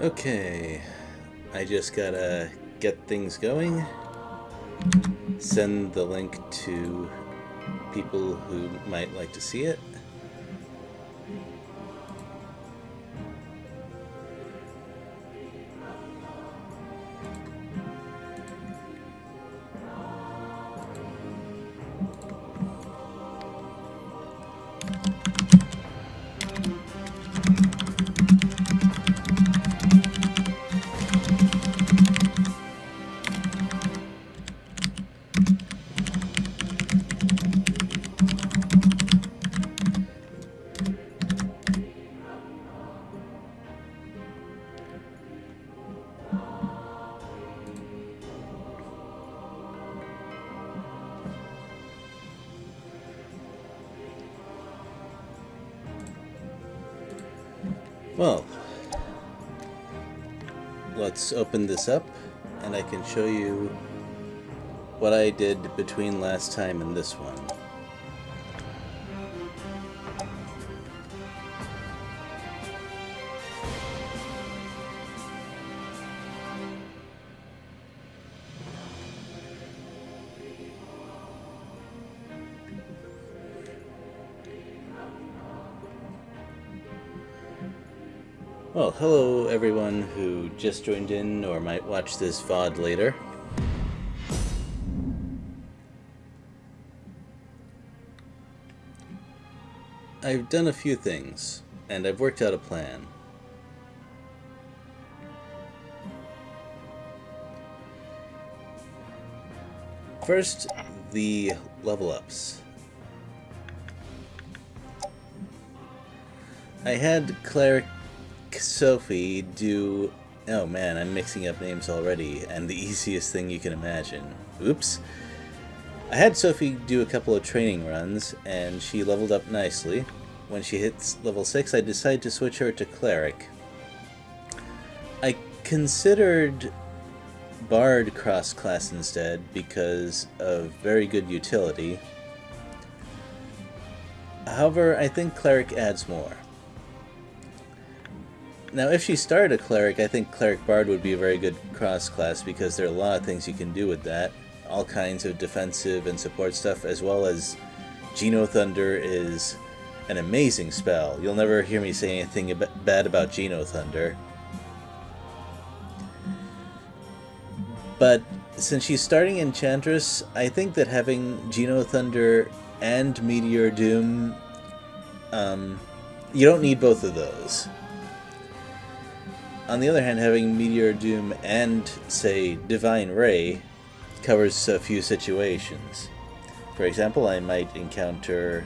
Okay, I just gotta get things going, send the link to people who might like to see it. Well, let's open this up and I can show you what I did between last time and this one. Well, hello everyone who just joined in or might watch this VOD later. I've done a few things, and I've worked out a plan. First, the level ups. I had Cleric Sophie do... Oh man, I'm mixing up names already, and the easiest thing you can imagine. Oops. I had Sophie do a couple of training runs, and she leveled up nicely. When she hits level 6, I decided to switch her to Cleric. I considered Bard cross-class instead because of very good utility. However, I think Cleric adds more. Now, if she started a Cleric, I think Cleric Bard would be a very good cross-class because there are a lot of things you can do with that. All kinds of defensive and support stuff, as well as Geno Thunder is an amazing spell. You'll never hear me say anything bad about Geno Thunder. But since she's starting Enchantress, I think that having Geno Thunder and Meteor Doom, you don't need both of those. On the other hand, having Meteor Doom and, say, Divine Ray covers a few situations. For example, I might encounter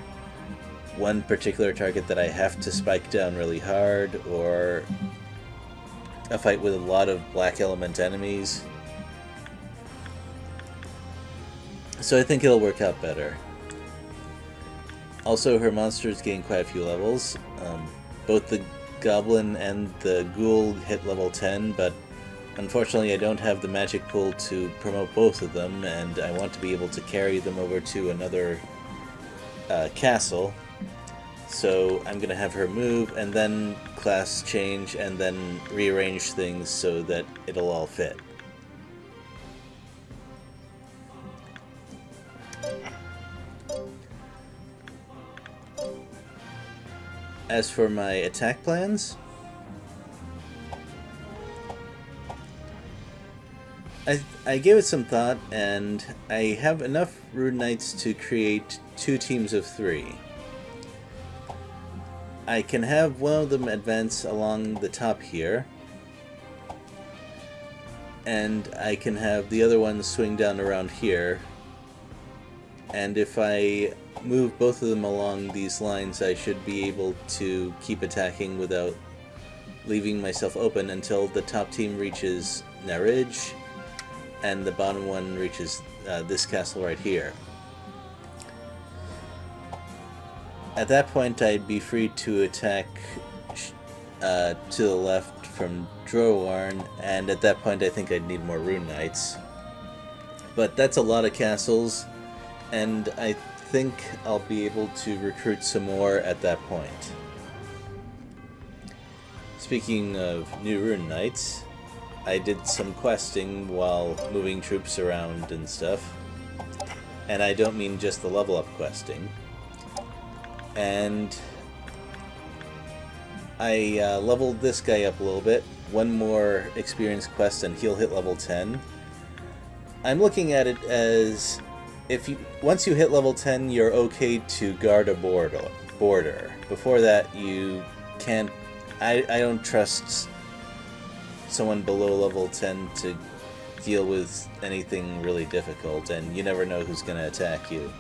one particular target that I have to spike down really hard, or a fight with a lot of black element enemies. So I think it'll work out better. Also, her monsters gain quite a few levels. Both the Goblin and the Ghoul hit level 10, but unfortunately I don't have the magic pool to promote both of them, and I want to be able to carry them over to another castle. So I'm going to have her move, and then class change, and then rearrange things so that it'll all fit. As for my attack plans, I gave it some thought, and I have enough Rune Knights to create 2 teams of 3. I can have one of them advance along the top here, and I can have the other one swing down around here, and if I move both of them along these lines, I should be able to keep attacking without leaving myself open until the top team reaches Narridge and the bottom one reaches this castle right here. At that point, I'd be free to attack to the left from Drowarn, and at that point I think I'd need more Rune Knights. But that's a lot of castles, and I think I'll be able to recruit some more at that point. Speaking of new rune knights, I did some questing while moving troops around and stuff. And I don't mean just the level up questing. And I leveled this guy up a little bit. One more experience quest and he'll hit level 10. I'm looking at it as once you hit level 10, you're okay to guard a border. Before that, you can't. I don't trust someone below level 10 to deal with anything really difficult, and you never know who's going to attack you.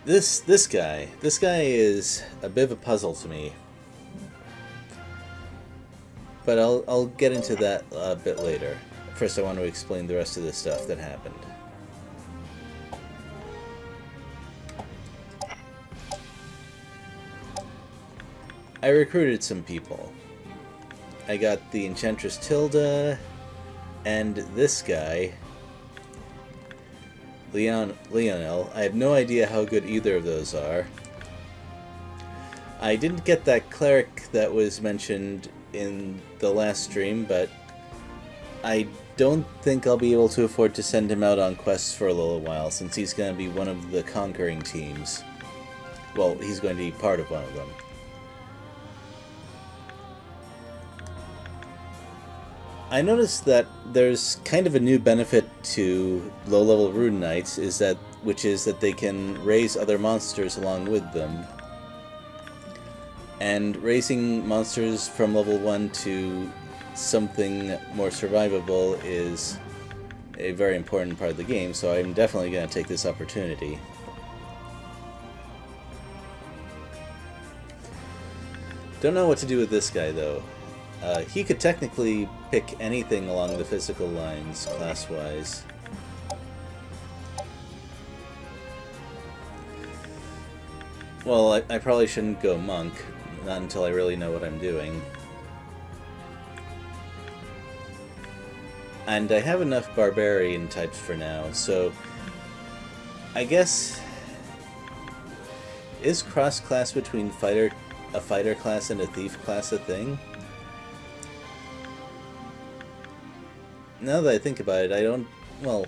This guy is a bit of a puzzle to me. But I'll get into that a bit later. First, I want to explain the rest of the stuff that happened. I recruited some people. I got the Enchantress Tilda, and this guy, Leonel. I have no idea how good either of those are. I didn't get that cleric that was mentioned in the last stream, but I don't think I'll be able to afford to send him out on quests for a little while, since he's going to be one of the conquering teams. Well, he's going to be part of one of them. I noticed that there's kind of a new benefit to low-level rune knights, which is that they can raise other monsters along with them. And raising monsters from level 1 to something more survivable is a very important part of the game, so I'm definitely going to take this opportunity. Don't know what to do with this guy, though. He could technically pick anything along the physical lines, class-wise. Well, I probably shouldn't go monk, not until I really know what I'm doing. And I have enough barbarian types for now, so I guess... Is cross-class between a fighter class and a thief class a thing? Now that I think about it, I don't... Well...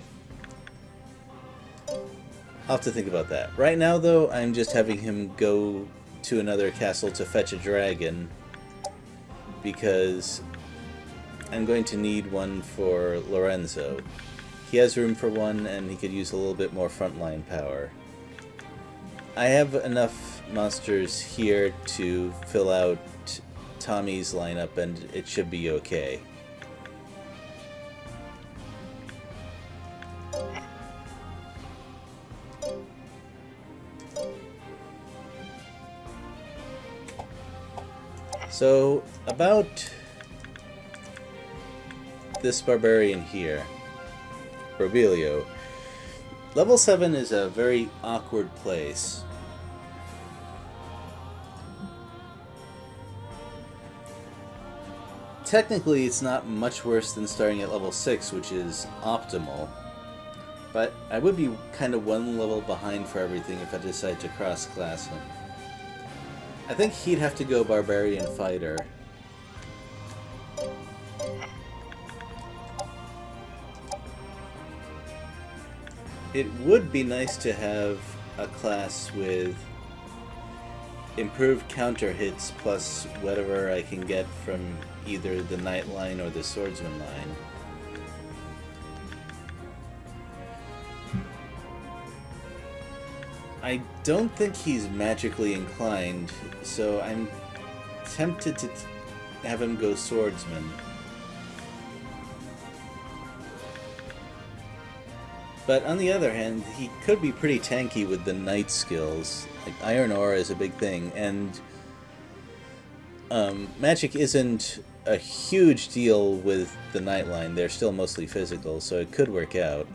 I'll have to think about that. Right now, though, I'm just having him go to another castle to fetch a dragon, because I'm going to need one for Lorenzo. He has room for one, and he could use a little bit more frontline power. I have enough monsters here to fill out Tommy's lineup, and it should be okay. So, about this barbarian here, Robelio. Level 7 is a very awkward place. Technically, it's not much worse than starting at level 6, which is optimal. But I would be kind of one level behind for everything if I decide to cross-class him. I think he'd have to go Barbarian Fighter. It would be nice to have a class with improved counter hits plus whatever I can get from either the Knight line or the Swordsman line. I don't think he's magically inclined, so I'm tempted to have him go Swordsman. But on the other hand, he could be pretty tanky with the Knight skills. Like, Iron Ore is a big thing, and magic isn't a huge deal with the Knight line. They're still mostly physical, so it could work out.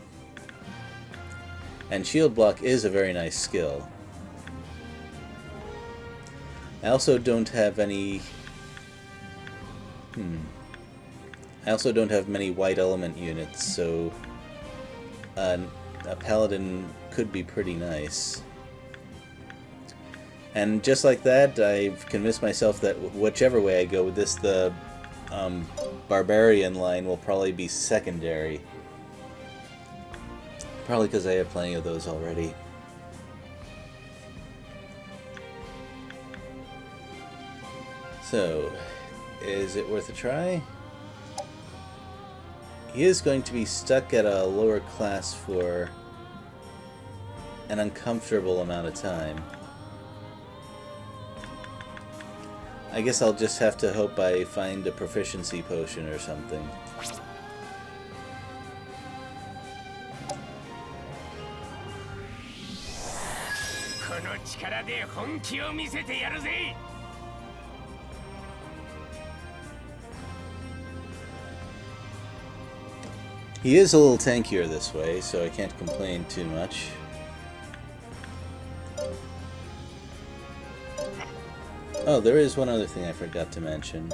And Shield Block is a very nice skill. I also don't have any... I also don't have many white element units, so a Paladin could be pretty nice. And just like that, I've convinced myself that whichever way I go with this, the barbarian line will probably be secondary. Probably because I have plenty of those already. So, is it worth a try? He is going to be stuck at a lower class for an uncomfortable amount of time. I guess I'll just have to hope I find a proficiency potion or something. He is a little tankier this way, so I can't complain too much. Oh, there is one other thing I forgot to mention.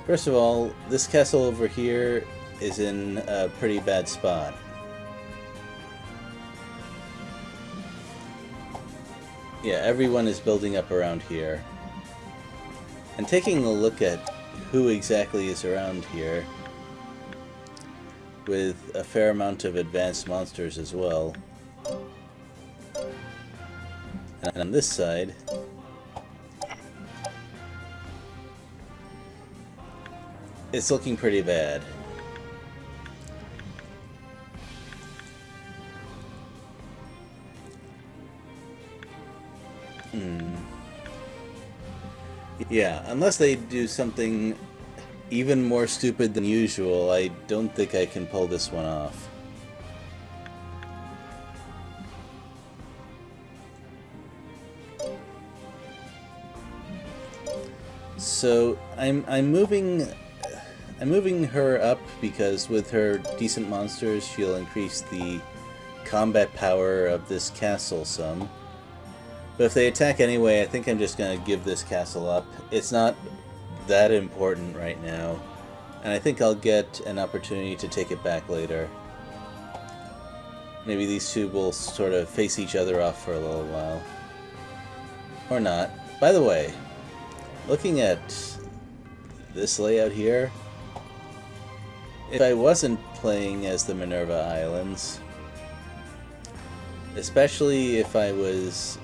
First of all, this castle over here is in a pretty bad spot. Yeah, everyone is building up around here. And taking a look at who exactly is around here, with a fair amount of advanced monsters as well. And on this side, it's looking pretty bad. Yeah, unless they do something even more stupid than usual, I don't think I can pull this one off. So I'm moving her up because with her decent monsters, she'll increase the combat power of this castle some. But if they attack anyway, I think I'm just going to give this castle up. It's not that important right now, and I think I'll get an opportunity to take it back later. Maybe these two will sort of face each other off for a little while. Or not. By the way, looking at this layout here, if I wasn't playing as the Minerva Islands, especially if I was,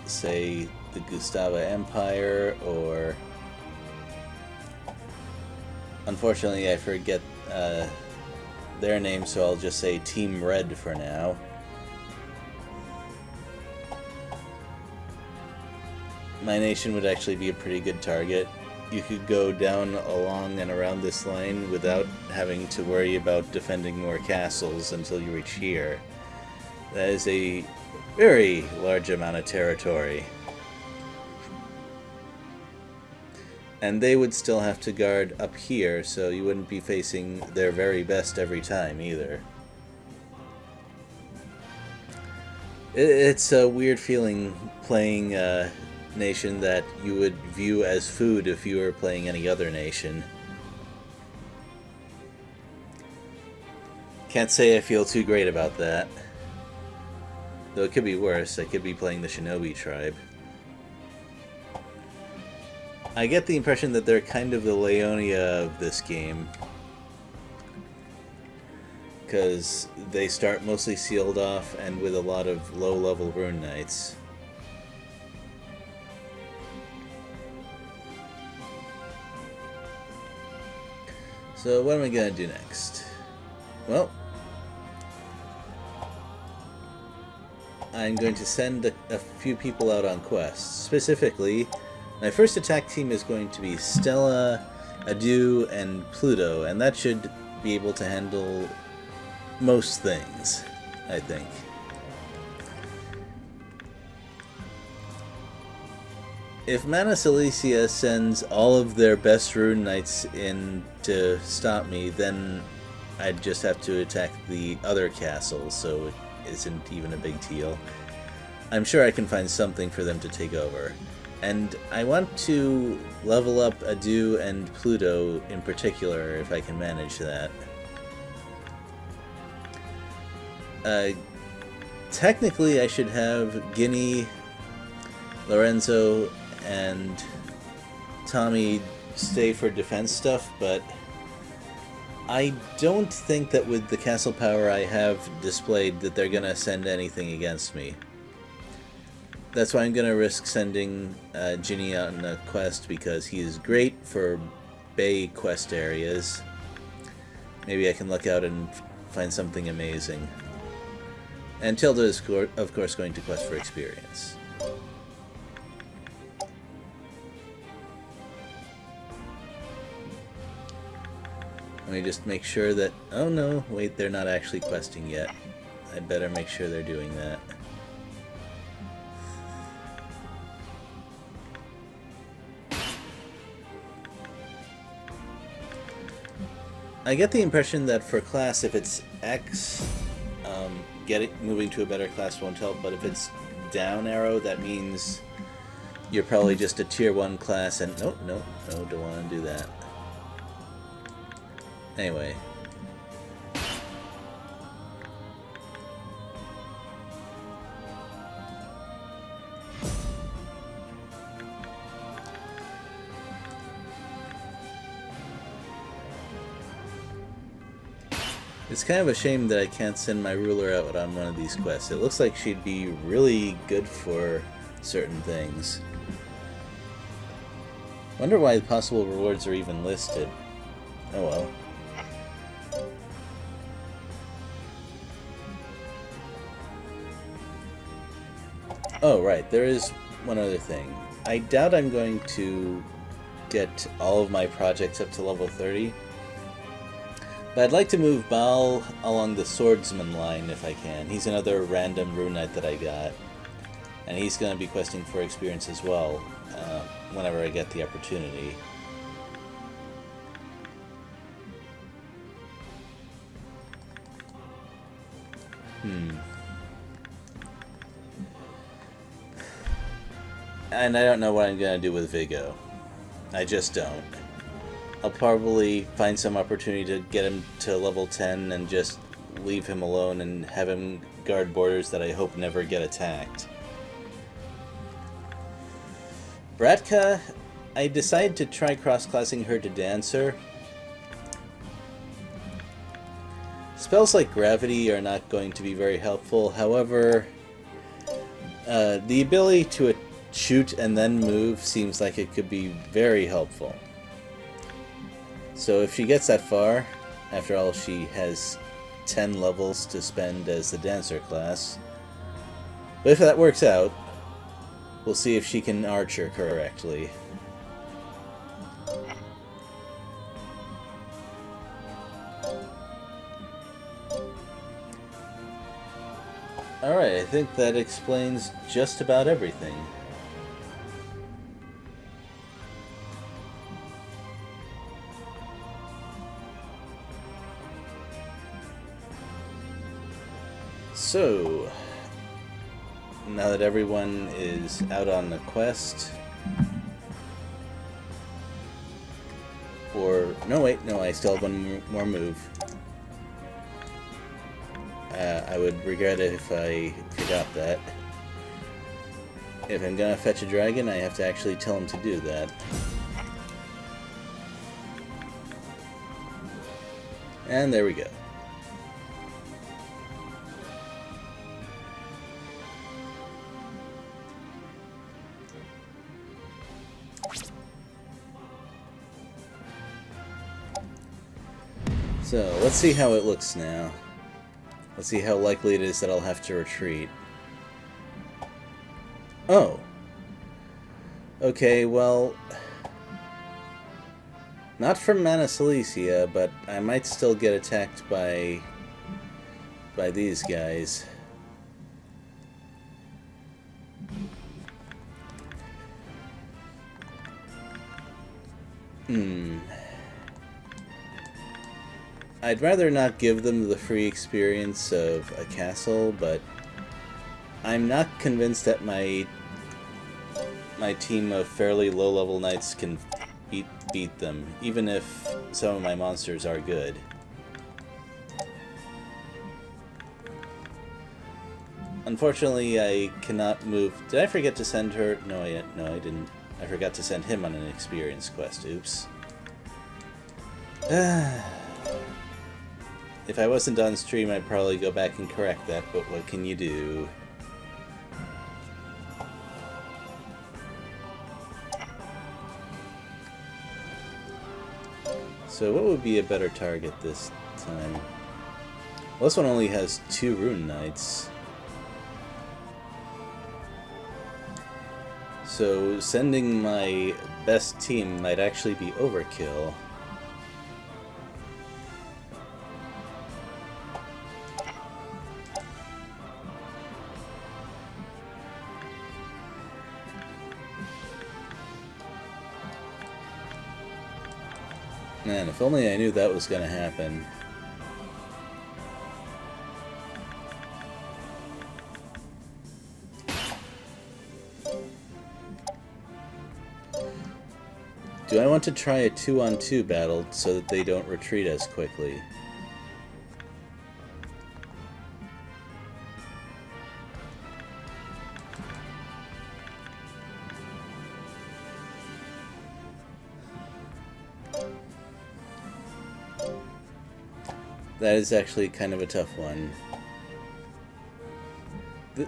say, the Gustava Empire, or unfortunately I forget their name, so I'll just say Team Red for now. My nation would actually be a pretty good target. You could go down along and around this line without having to worry about defending more castles until you reach here. That is a very large amount of territory. And they would still have to guard up here, so you wouldn't be facing their very best every time either. It's a weird feeling playing a nation that you would view as food if you were playing any other nation. Can't say I feel too great about that. Though it could be worse. I could be playing the Shinobi tribe. I get the impression that they're kind of the Leonia of this game, because they start mostly sealed off and with a lot of low-level rune knights. So what am I going to do next? Well, I'm going to send a few people out on quests. Specifically, my first attack team is going to be Stella, Adu, and Pluto, and that should be able to handle most things, I think. If Mana Silesia sends all of their best rune knights in to stop me, then I'd just have to attack the other castles, so it isn't even a big deal. I'm sure I can find something for them to take over. And I want to level up Adu and Pluto in particular, if I can manage that. technically I should have Guinea, Lorenzo, and Tommy stay for defense stuff, but I don't think that with the castle power I have displayed that they're gonna send anything against me. That's why I'm gonna risk sending Ginny out on a quest, because he is great for Bay quest areas. Maybe I can look out and find something amazing. And Tilda is, of course, going to quest for experience. Let me just make sure that... Oh no, wait, they're not actually questing yet. I better make sure they're doing that. I get the impression that for class, if it's X, moving to a better class won't help, but if it's down arrow, that means you're probably just a tier 1 class, and no, don't want to do that. Anyway. It's kind of a shame that I can't send my ruler out on one of these quests. It looks like she'd be really good for certain things. Wonder why the possible rewards are even listed. Oh well. Oh right, there is one other thing. I doubt I'm going to get all of my projects up to level 30. But I'd like to move Baal along the swordsman line if I can. He's another random rune knight that I got. And he's going to be questing for experience as well, whenever I get the opportunity. And I don't know what I'm going to do with Vigo. I just don't. I'll probably find some opportunity to get him to level 10 and just leave him alone and have him guard borders that I hope never get attacked. Bratka, I decided to try cross-classing her to Dancer. Spells like Gravity are not going to be very helpful, however, the ability to shoot and then move seems like it could be very helpful. So if she gets that far, after all she has 10 levels to spend as the Dancer class, but if that works out, we'll see if she can archer correctly. Alright, I think that explains just about everything. So, now that everyone is out on the quest, or, no wait, no, I still have one more move. I would regret it if I forgot that. If I'm gonna fetch a dragon, I have to actually tell him to do that. And there we go. So, let's see how it looks now. Let's see how likely it is that I'll have to retreat. Oh. Okay, well... not from Mana Silesia, but I might still get attacked by these guys. I'd rather not give them the free experience of a castle, but I'm not convinced that my team of fairly low-level knights can beat them, even if some of my monsters are good. Unfortunately, I cannot move. Did I forget to send her? No, I didn't. I forgot to send him on an experience quest. Oops. If I wasn't on stream, I'd probably go back and correct that, but what can you do? So what would be a better target this time? Well, this one only has 2 Rune Knights. So sending my best team might actually be overkill. Man, if only I knew that was going to happen. Do I want to try a 2-on-2 battle so that they don't retreat as quickly? That is actually kind of a tough one.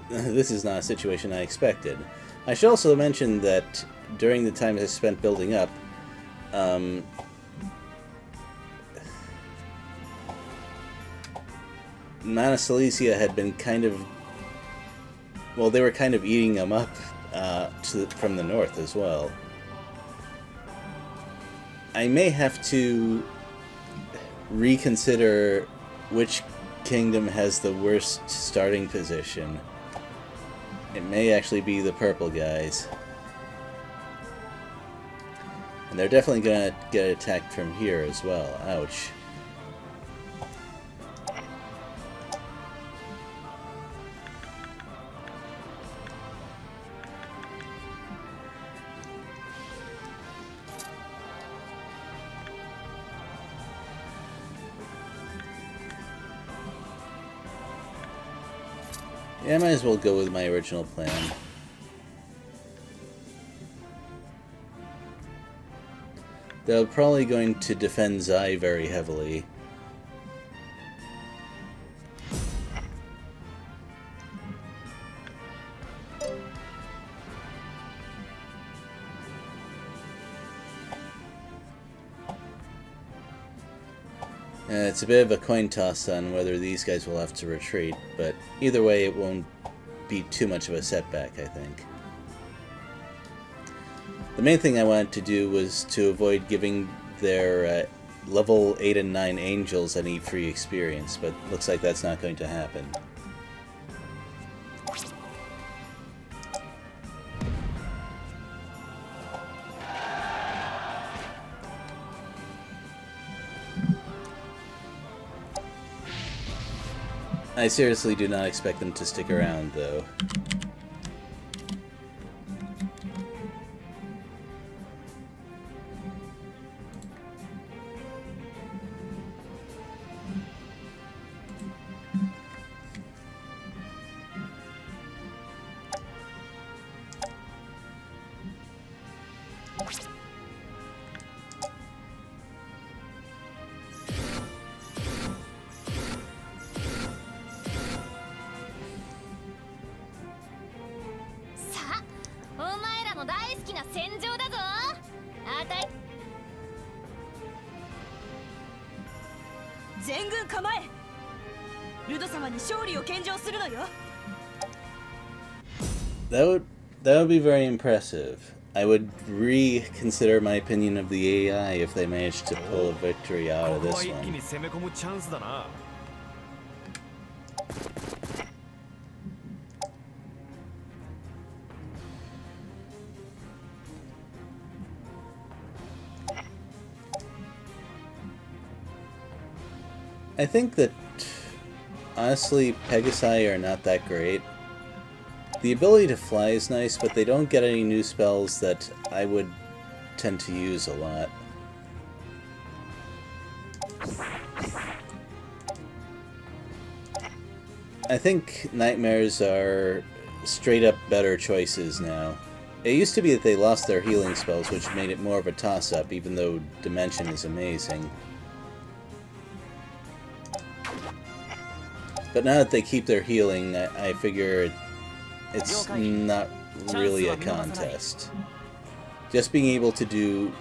This is not a situation I expected. I should also mention that during the time I spent building up, Mana Silesia had been kind of... Well, they were kind of eating them up from the north as well. I may have to reconsider which kingdom has the worst starting position. It may actually be the purple guys. And they're definitely gonna get attacked from here as well. Ouch. Yeah, I might as well go with my original plan. They're probably going to defend Zai very heavily. It's a bit of a coin toss on whether these guys will have to retreat, but either way it won't be too much of a setback, I think. The main thing I wanted to do was to avoid giving their level 8 and 9 angels any free experience, but looks like that's not going to happen. I seriously do not expect them to stick around, though. That would be very impressive. I would reconsider my opinion of the AI if they managed to pull a victory out of this one. I think that, honestly, Pegasi are not that great. The ability to fly is nice, but they don't get any new spells that I would tend to use a lot. I think nightmares are straight up better choices now. It used to be that they lost their healing spells, which made it more of a toss-up, even though Dimension is amazing. But now that they keep their healing, I figure it's not really a contest. Just being able to do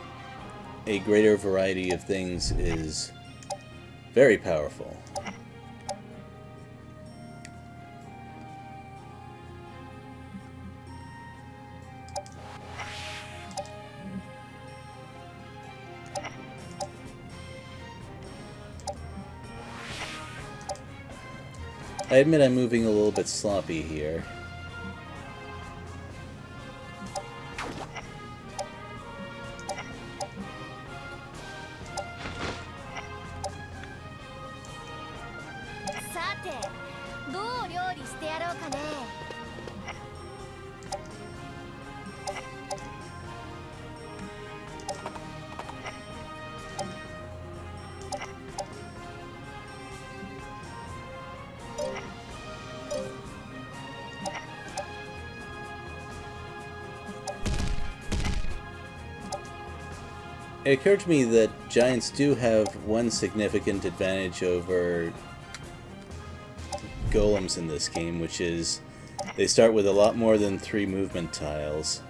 a greater variety of things is very powerful. I admit I'm moving a little bit sloppy here. It occurred to me that giants do have one significant advantage over golems in this game, which is they start with a lot more than 3 movement tiles.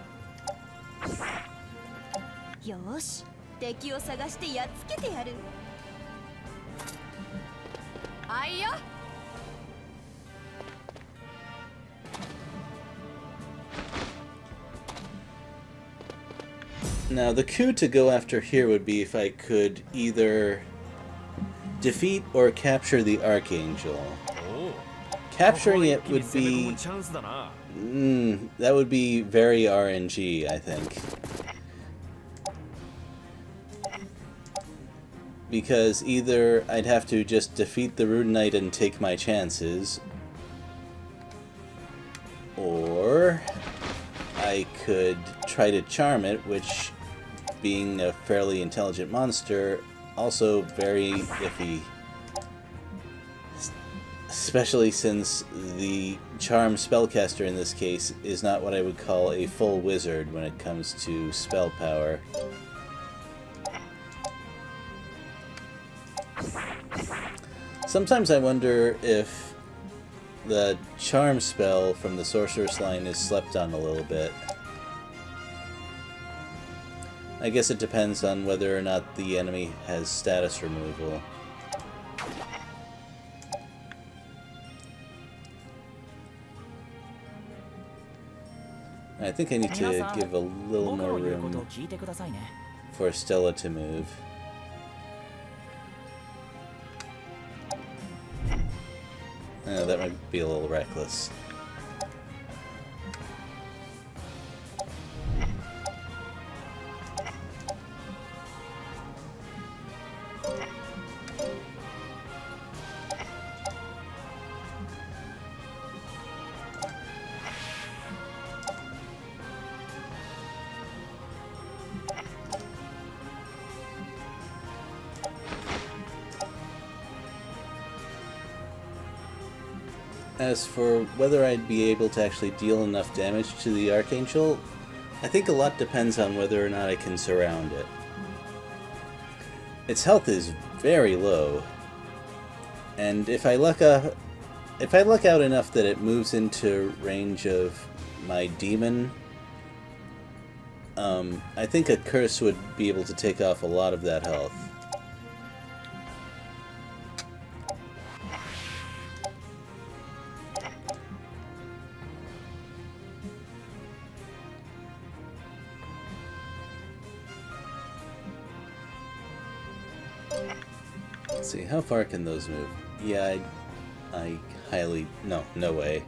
Now, the coup to go after here would be if I could either defeat or capture the archangel. Capturing it would be... that would be very RNG, I think. Because either I'd have to just defeat the Rune Knight and take my chances, or I could try to charm it, which, being a fairly intelligent monster, also very iffy. Especially since the charm spellcaster in this case is not what I would call a full wizard when it comes to spell power. Sometimes I wonder if the charm spell from the sorceress line is slept on a little bit. I guess it depends on whether or not the enemy has status removal. I think I need to give a little more room for Stella to move. That might be a little reckless. As for whether I'd be able to actually deal enough damage to the Archangel, I think a lot depends on whether or not I can surround it. Its health is very low, and if I luck out enough that it moves into range of my demon, I think a curse would be able to take off a lot of that health. Let's see, how far can those move? Yeah, I highly... no way.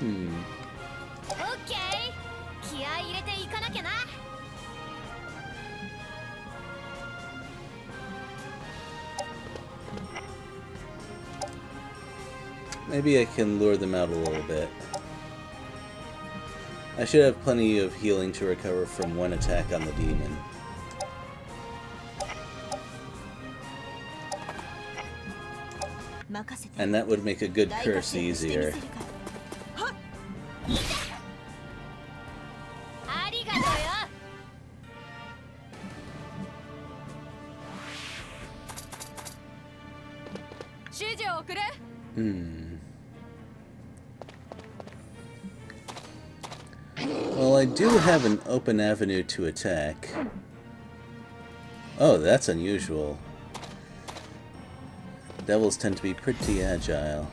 Okay. 気合い入れていかなきゃな。Maybe I can lure them out a little bit. I should have plenty of healing to recover from one attack on the demon. And that would make a good curse easier. Well, I do have an open avenue to attack. Oh, that's unusual. Devils tend to be pretty agile.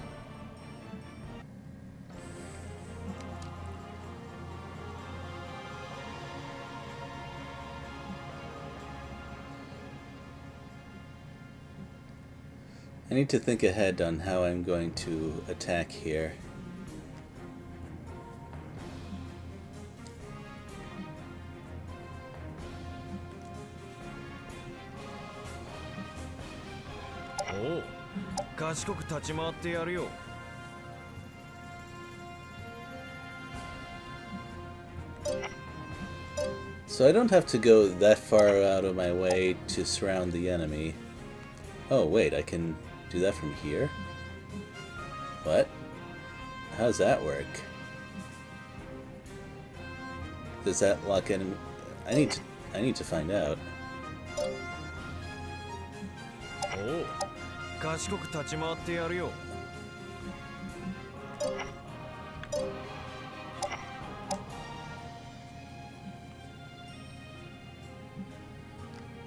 I need to think ahead on how I'm going to attack here. Oh, 賢く立ち回ってやるよ。 So I don't have to go that far out of my way to surround the enemy. Oh wait, I can do that from here? What? How does that work? Does that lock in? I need to find out. Oh, 賢く立ち回ってやるよ。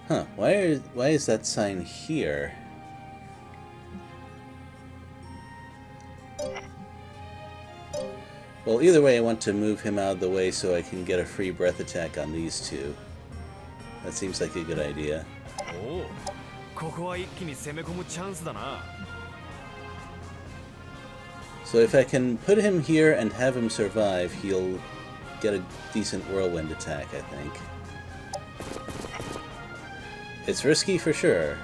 Huh, why is that sign here? Well, either way, I want to move him out of the way so I can get a free breath attack on these two. That seems like a good idea. Oh, ここは一気に攻め込むチャンスだな。 So if I can put him here and have him survive, he'll get a decent whirlwind attack, I think. It's risky for sure.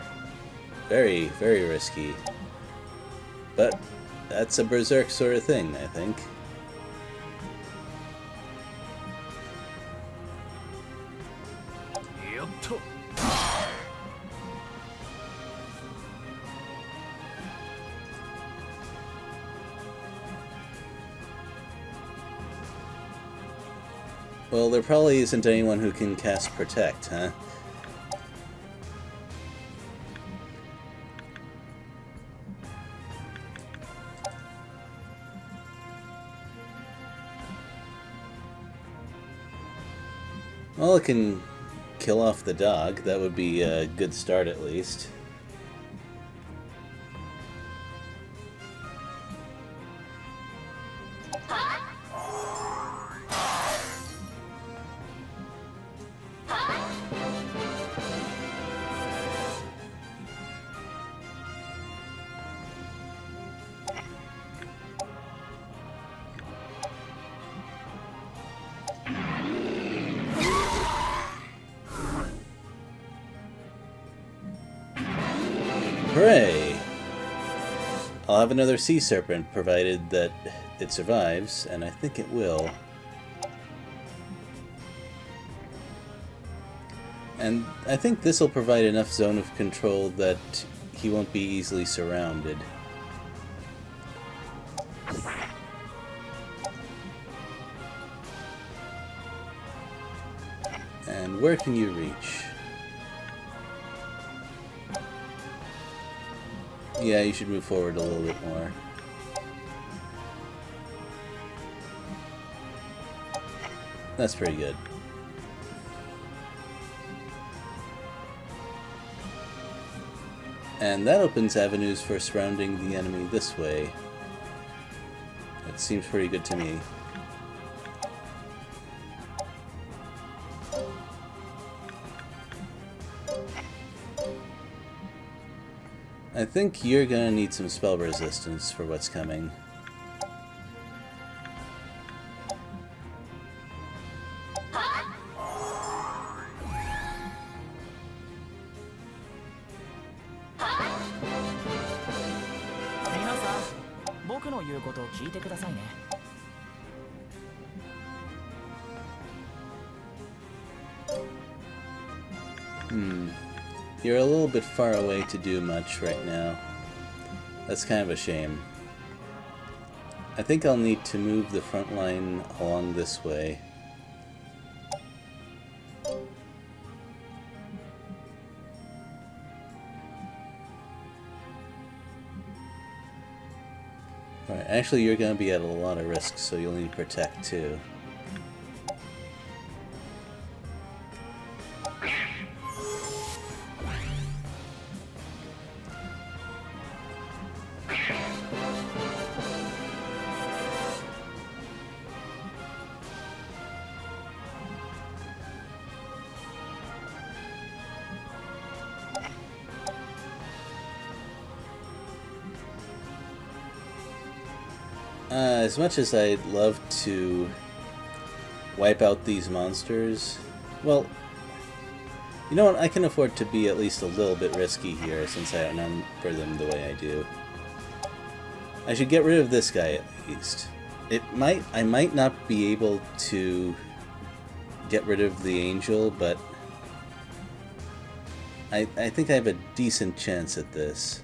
Very, very risky. But that's a berserk sort of thing, I think. Yotto. Well, there probably isn't anyone who can cast Protect, huh? Well, it can kill off the dog. That would be a good start, at least. Hooray! I'll have another sea serpent, provided that it survives, and I think it will. And I think this will provide enough zone of control that he won't be easily surrounded. And where can you reach? Yeah, you should move forward a little bit more. That's pretty good. And that opens avenues for surrounding the enemy this way. That seems pretty good to me. I think you're gonna need some spell resistance for what's coming. 僕の言うことを聞いてくださいね。 You're a little bit far away to do much right now. That's kind of a shame. I think I'll need to move the front line along this way. Alright, actually you're going to be at a lot of risk, so you'll need to protect too. As much as I'd love to wipe out these monsters, well, you know what, I can afford to be at least a little bit risky here since I outnumber them the way I do. I should get rid of this guy at least. I might not be able to get rid of the angel, but I think I have a decent chance at this.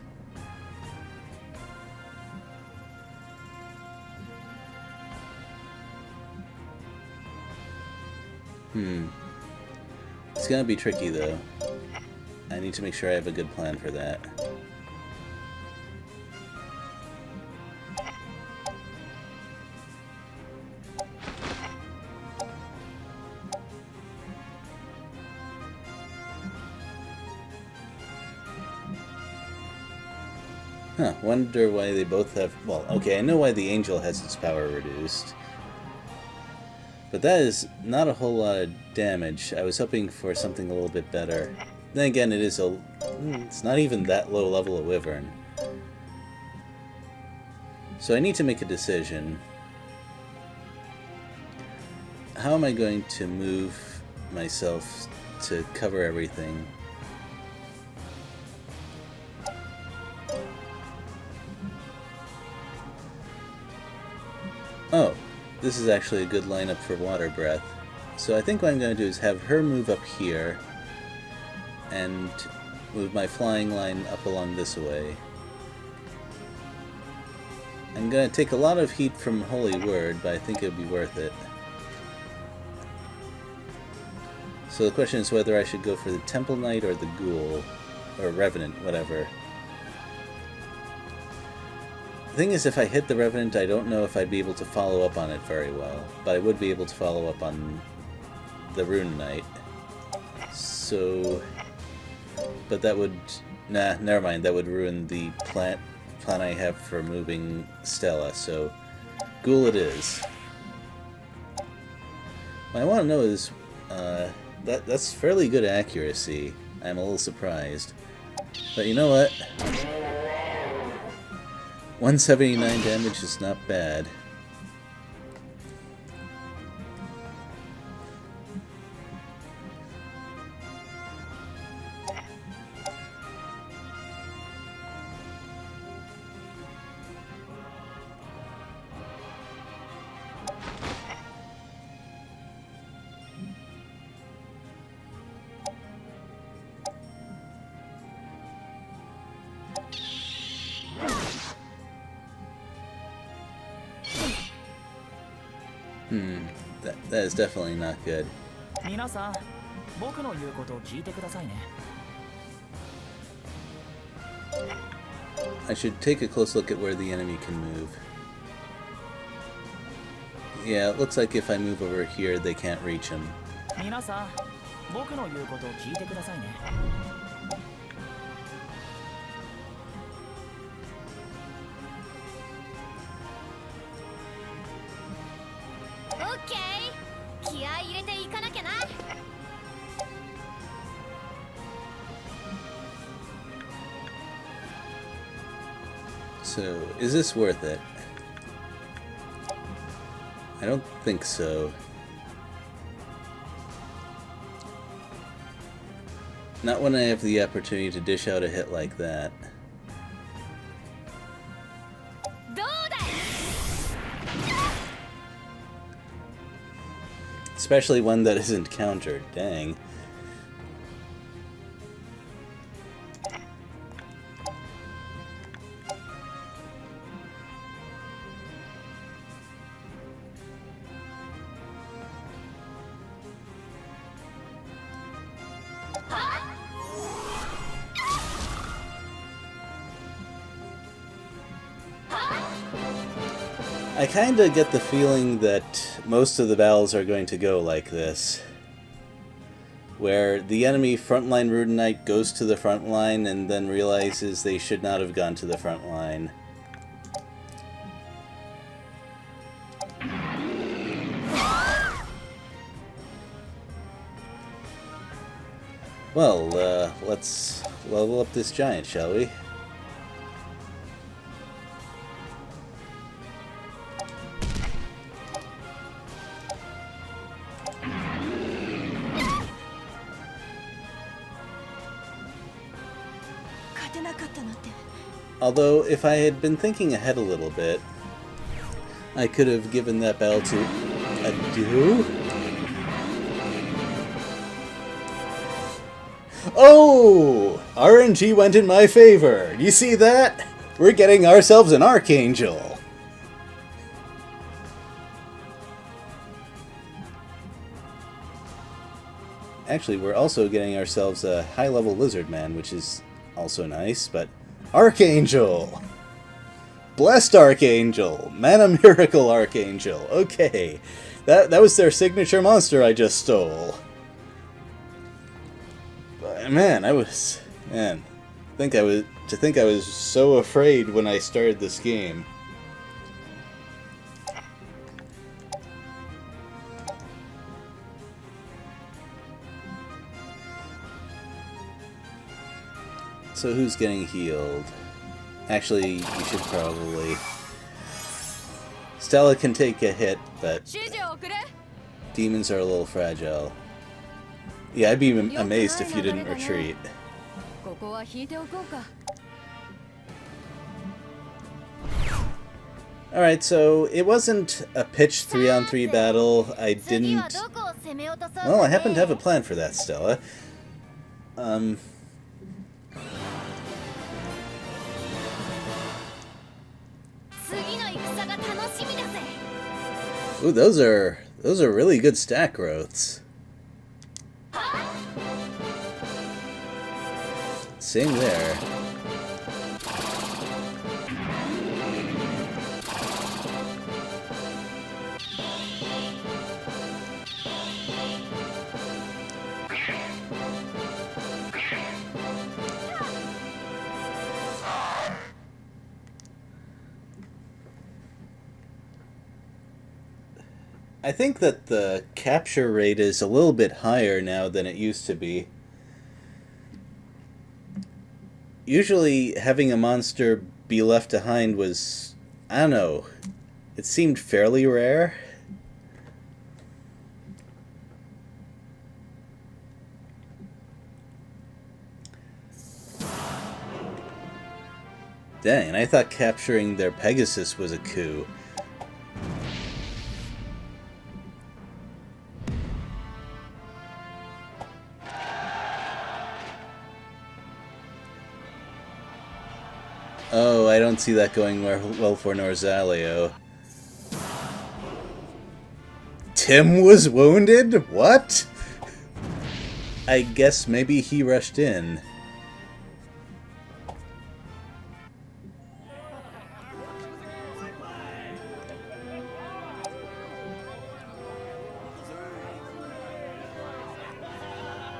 It's gonna be tricky though. I need to make sure I have a good plan for that. Huh, wonder why they both have... Well, okay, I know why the angel has its power reduced. But that is not a whole lot of damage. I was hoping for something a little bit better. Then again, it is it's not even that low level of Wyvern. So I need to make a decision. How am I going to move myself to cover everything? Oh. This is actually a good lineup for Water Breath. So I think what I'm going to do is have her move up here and move my flying line up along this way. I'm going to take a lot of heat from Holy Word, but I think it would be worth it. So the question is whether I should go for the Temple Knight or the Ghoul, or Revenant, whatever. The thing is, if I hit the Revenant, I don't know if I'd be able to follow up on it very well. But I would be able to follow up on the Rune Knight. So... But that would... Nah, never mind. That would ruin the plan I have for moving Stella. So, Ghoul it is. What I want to know is... that's fairly good accuracy. I'm a little surprised. But you know what? 179 damage is not bad. That is definitely not good. 皆さん、僕の言うことを聞いてくださいね。 I should take a close look at where the enemy can move. Yeah, it looks like if I move over here, they can't reach him. 皆さん、僕の言うことを聞いてくださいね。 So, is this worth it? I don't think so. Not when I have the opportunity to dish out a hit like that. especially one that isn't countered. Dang. I kinda get the feeling that most of the battles are going to go like this. Where the enemy frontline Rudinite goes to the front line and then realizes they should not have gone to the front line. Well, let's level up this giant, shall we? Although, if I had been thinking ahead a little bit, I could have given that battle to Adu. Oh! RNG went in my favor. You see that? We're getting ourselves an archangel. Actually, we're also getting ourselves a high-level lizard man, which is also nice, but archangel! Blessed archangel! Mana miracle archangel! Okay. That was their signature monster I just stole. But man, I was so afraid when I started this game. So who's getting healed? Actually, you should probably... Stella can take a hit, but demons are a little fragile. Yeah, I'd be amazed if you didn't retreat. Alright, so it wasn't a pitched 3-on-3 battle. I didn't... Well, I happen to have a plan for that, Stella. Ooh, those are really good stack growths. Same there. I think that the capture rate is a little bit higher now than it used to be. Usually having a monster be left behind was, I don't know, it seemed fairly rare. Dang, and I thought capturing their Pegasus was a coup. Oh, I don't see that going well for Norzaleo. Tim was wounded? What? I guess maybe he rushed in.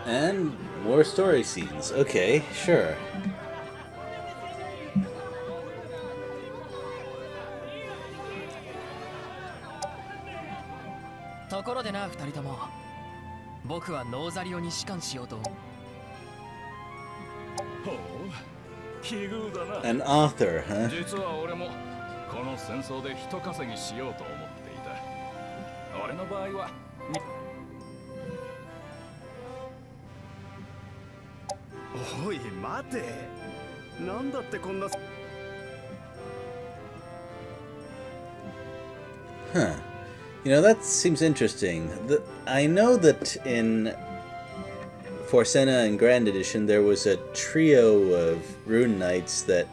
And more story scenes. Okay, sure. An author, huh? Huh. You know, that seems interesting. I know that in Forcena and Grand Edition there was a trio of rune knights that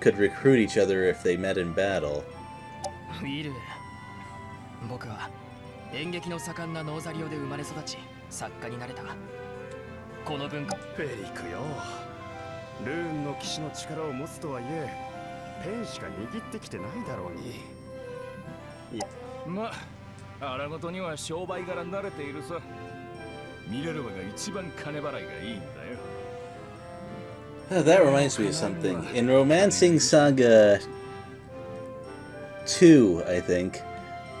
could recruit each other if they met in battle. ウィル、僕は演劇の盛んなノーザリオで生まれ育ち、作家になれた。この文化。フェリックよ。ルーンの騎士の力を持つとはいえ、ペンしか握ってきてないだろうに。いや、まあ、荒事には商売柄慣れているさ。ミレルヴァが一番金払いがいいんだよ。Oh, that reminds me of something. In Romancing Saga 2, I think,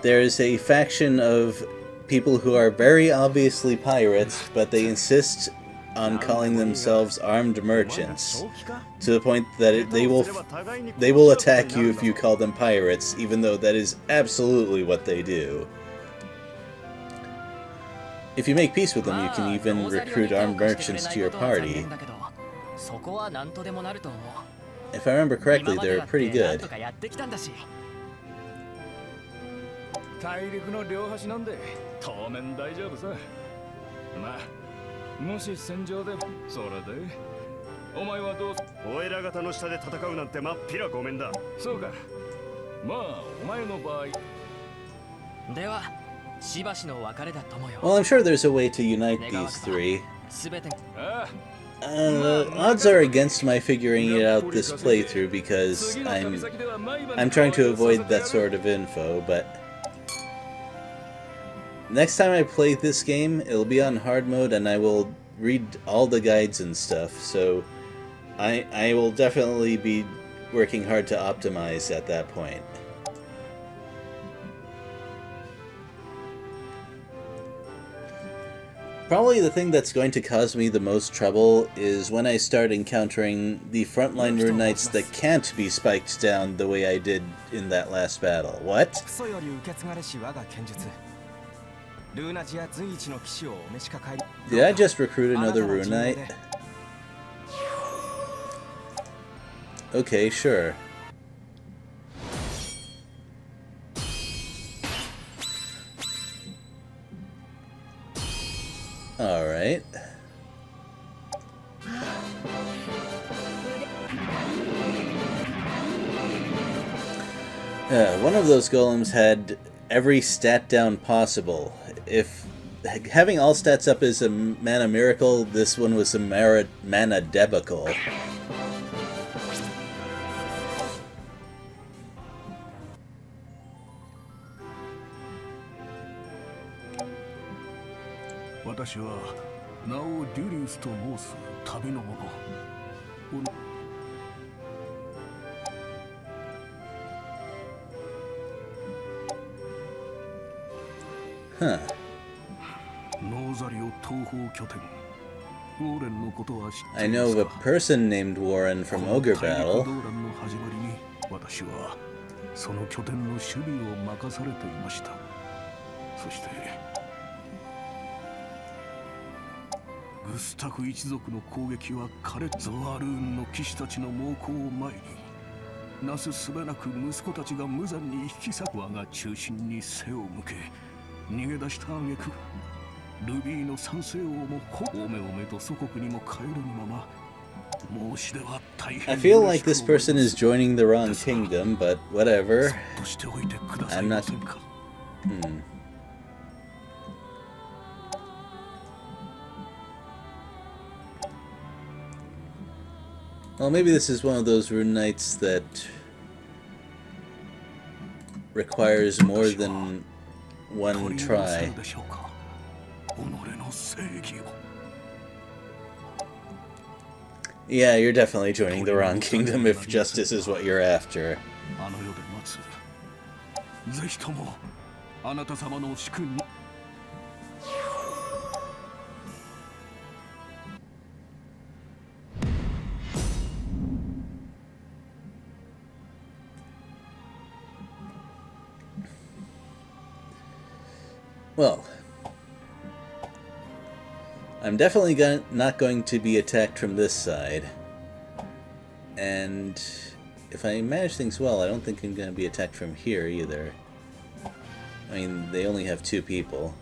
there's a faction of people who are very obviously pirates, but they insist on calling themselves armed merchants, to the point that they will attack you if you call them pirates, even though that is absolutely what they do. If you make peace with them, you can even recruit armed merchants to your party. If I remember correctly, they're pretty good. 大陸の両端なんで当面大丈夫さ。まあ、もし戦場でそれでお前はどう？お偉方の下で戦うなんてまっぴらごめんだ。そうか。まあ、お前の場合。では、しばしの別れだと思うよ。 Well, I'm sure there's a way to unite these three. すべて。Odds are against my figuring it out this playthrough because I'm trying to avoid that sort of info, but next time I play this game, it'll be on hard mode and I will read all the guides and stuff, so I will definitely be working hard to optimize at that point. Probably the thing that's going to cause me the most trouble is when I start encountering the frontline rune knights that can't be spiked down the way I did in that last battle. What? Did I just recruit another rune knight? Okay, sure. Alright. One of those golems had every stat down possible. If having all stats up is a mana miracle, this one was a mana debacle. Huh. I know of a person named Warren from Ogre Battle. I feel like this person is joining the wrong kingdom, but whatever. I'm not... Well, maybe this is one of those rune knights that requires more than one try. Yeah, you're definitely joining the wrong kingdom if justice is what you're after. Well, I'm definitely not going to be attacked from this side, and if I manage things well, I don't think I'm going to be attacked from here either. I mean, they only have 2 people.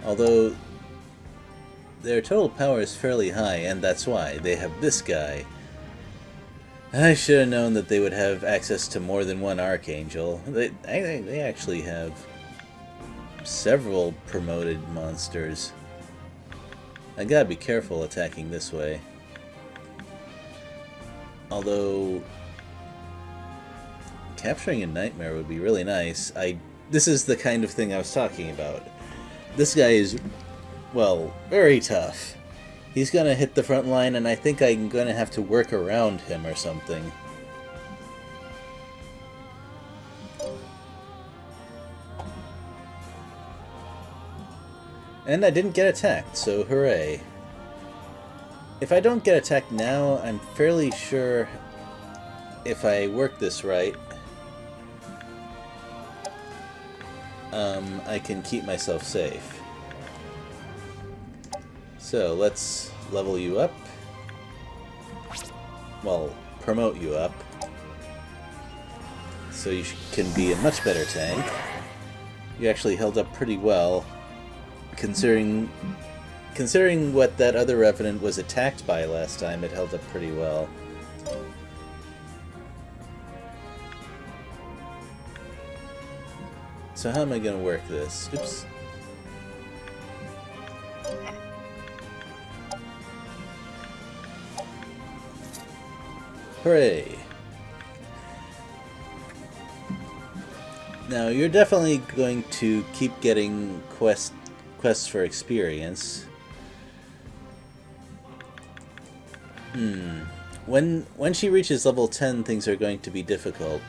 Although, their total power is fairly high, and that's why they have this guy. I should have known that they would have access to more than one archangel. They actually have several promoted monsters. I gotta be careful attacking this way. Although, capturing a nightmare would be really nice. This is the kind of thing I was talking about. This guy is, well, very tough. He's gonna hit the front line, and I think I'm gonna have to work around him or something. And I didn't get attacked, so hooray. If I don't get attacked now, I'm fairly sure if I work this right, I can keep myself safe. So let's level you up. Well, promote you up. So you can be a much better tank. You actually held up pretty well, considering what that other Revenant was attacked by last time. It held up pretty well. So how am I gonna work this? Oops. Hooray! Now, you're definitely going to keep getting quests for experience. When she reaches level 10, things are going to be difficult.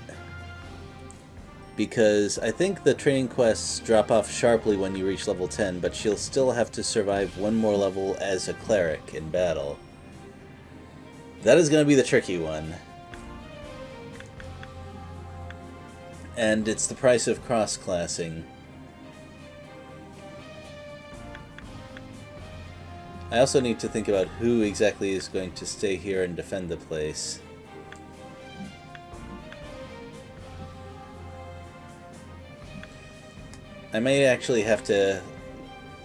Because I think the training quests drop off sharply when you reach level 10, but she'll still have to survive one more level as a cleric in battle. That is going to be the tricky one. And it's the price of cross-classing. I also need to think about who exactly is going to stay here and defend the place. I may actually have to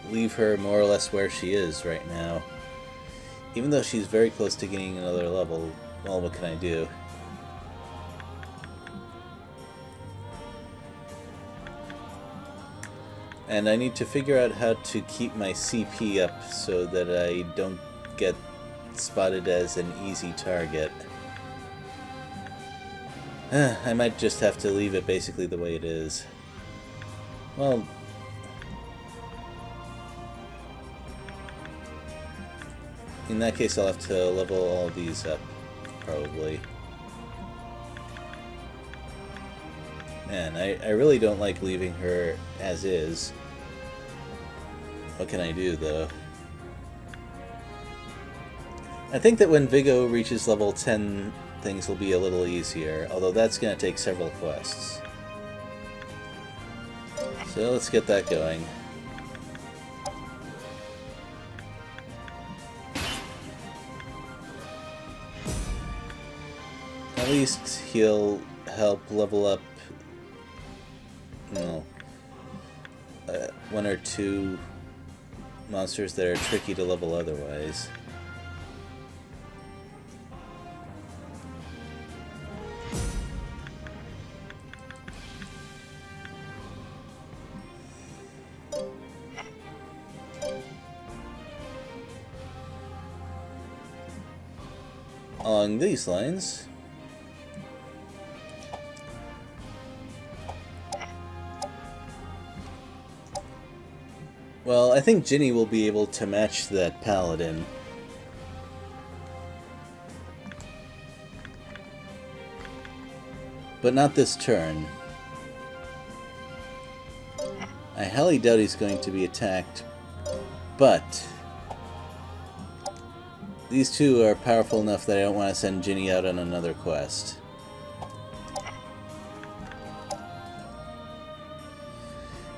leave her more or less where she is right now. Even though she's very close to gaining another level, well, what can I do? And I need to figure out how to keep my CP up so that I don't get spotted as an easy target. I might just have to leave it basically the way it is. Well, in that case I'll have to level all these up, probably. Man, I really don't like leaving her as is. What can I do, though? I think that when Vigo reaches level 10, things will be a little easier, although that's going to take several quests. So let's get that going. At least he'll help level up, you know, 1 or 2 monsters that are tricky to level otherwise. Along these lines, well, I think Ginny will be able to match that paladin. But not this turn. I highly doubt he's going to be attacked, but these two are powerful enough that I don't want to send Ginny out on another quest.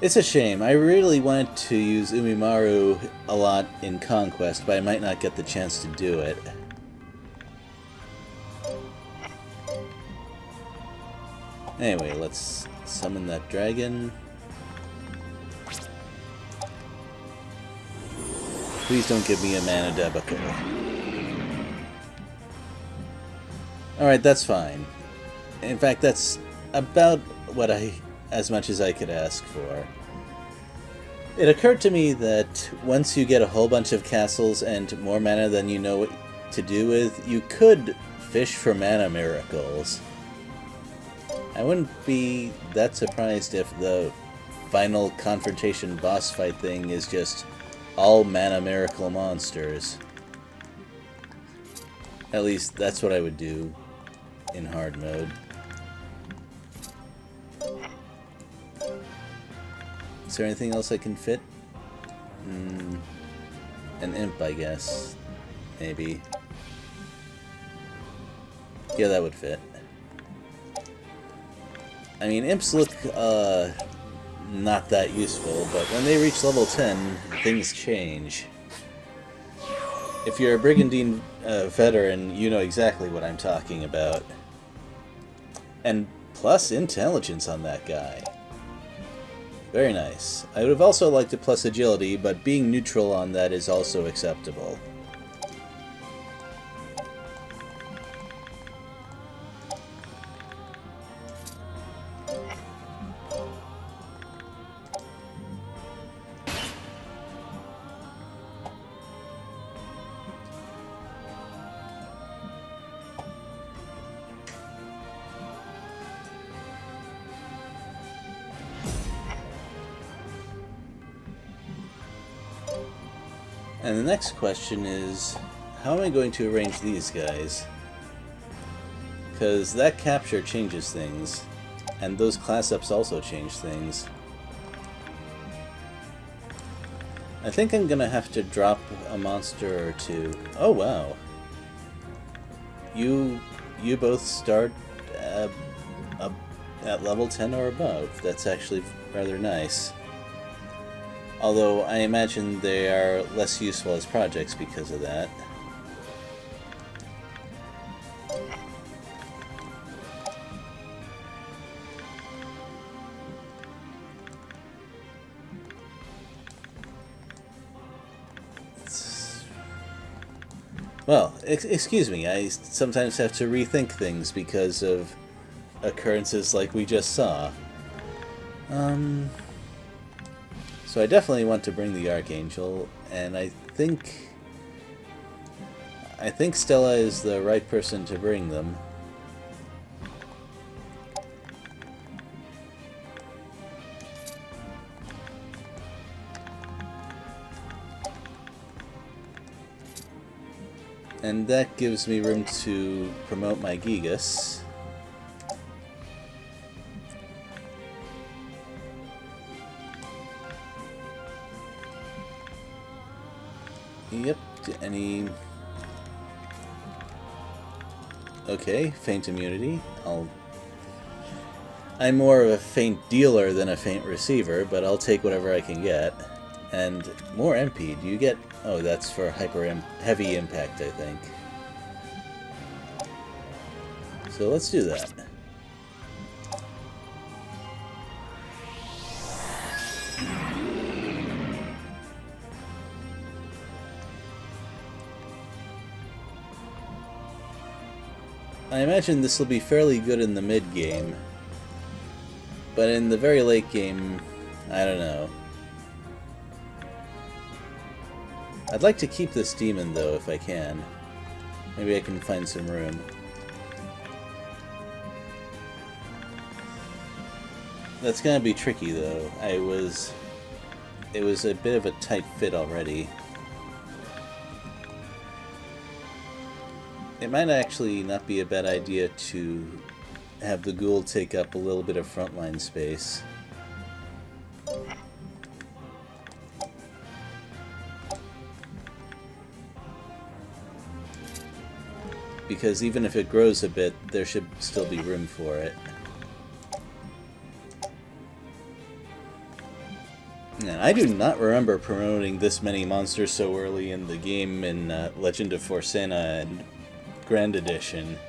It's a shame. I really wanted to use Umimaru a lot in Conquest, but I might not get the chance to do it. Anyway, let's summon that dragon. Please don't give me a mana debacle. Alright, that's fine. In fact, that's about as much as I could ask for. It occurred to me that once you get a whole bunch of castles and more mana than you know what to do with, you could fish for mana miracles. I wouldn't be that surprised if the final confrontation boss fight thing is just all mana miracle monsters. At least that's what I would do in hard mode. Is there anything else I can fit? An imp, I guess. Maybe. Yeah, that would fit. I mean, imps look not that useful, but when they reach level 10, things change. If you're a Brigandine veteran, you know exactly what I'm talking about. And plus intelligence on that guy. Very nice. I would have also liked a plus agility, but being neutral on that is also acceptable. And the next question is, how am I going to arrange these guys? Because that capture changes things, and those class ups also change things. I think I'm gonna have to drop a monster or two. Oh wow. You both start at level 10 or above. That's actually rather nice. Although I imagine they are less useful as projects because of that. Well, excuse me, I sometimes have to rethink things because of occurrences like we just saw. So I definitely want to bring the archangel, and I think Stella is the right person to bring them. And that gives me room to promote my Gigas. Yep, any... Okay, feint immunity. I'm more of a feint dealer than a feint receiver, but I'll take whatever I can get. And more MP. Do you get... Oh, that's for heavy impact, I think. So let's do that. I imagine this will be fairly good in the mid-game, but in the very late game, I don't know. I'd like to keep this demon, though, if I can. Maybe I can find some room. That's gonna be tricky, though. It was a bit of a tight fit already. It might actually not be a bad idea to have the ghoul take up a little bit of frontline space. Because even if it grows a bit, there should still be room for it. And I do not remember promoting this many monsters so early in the game in Legend of Forsena and Grand Edition.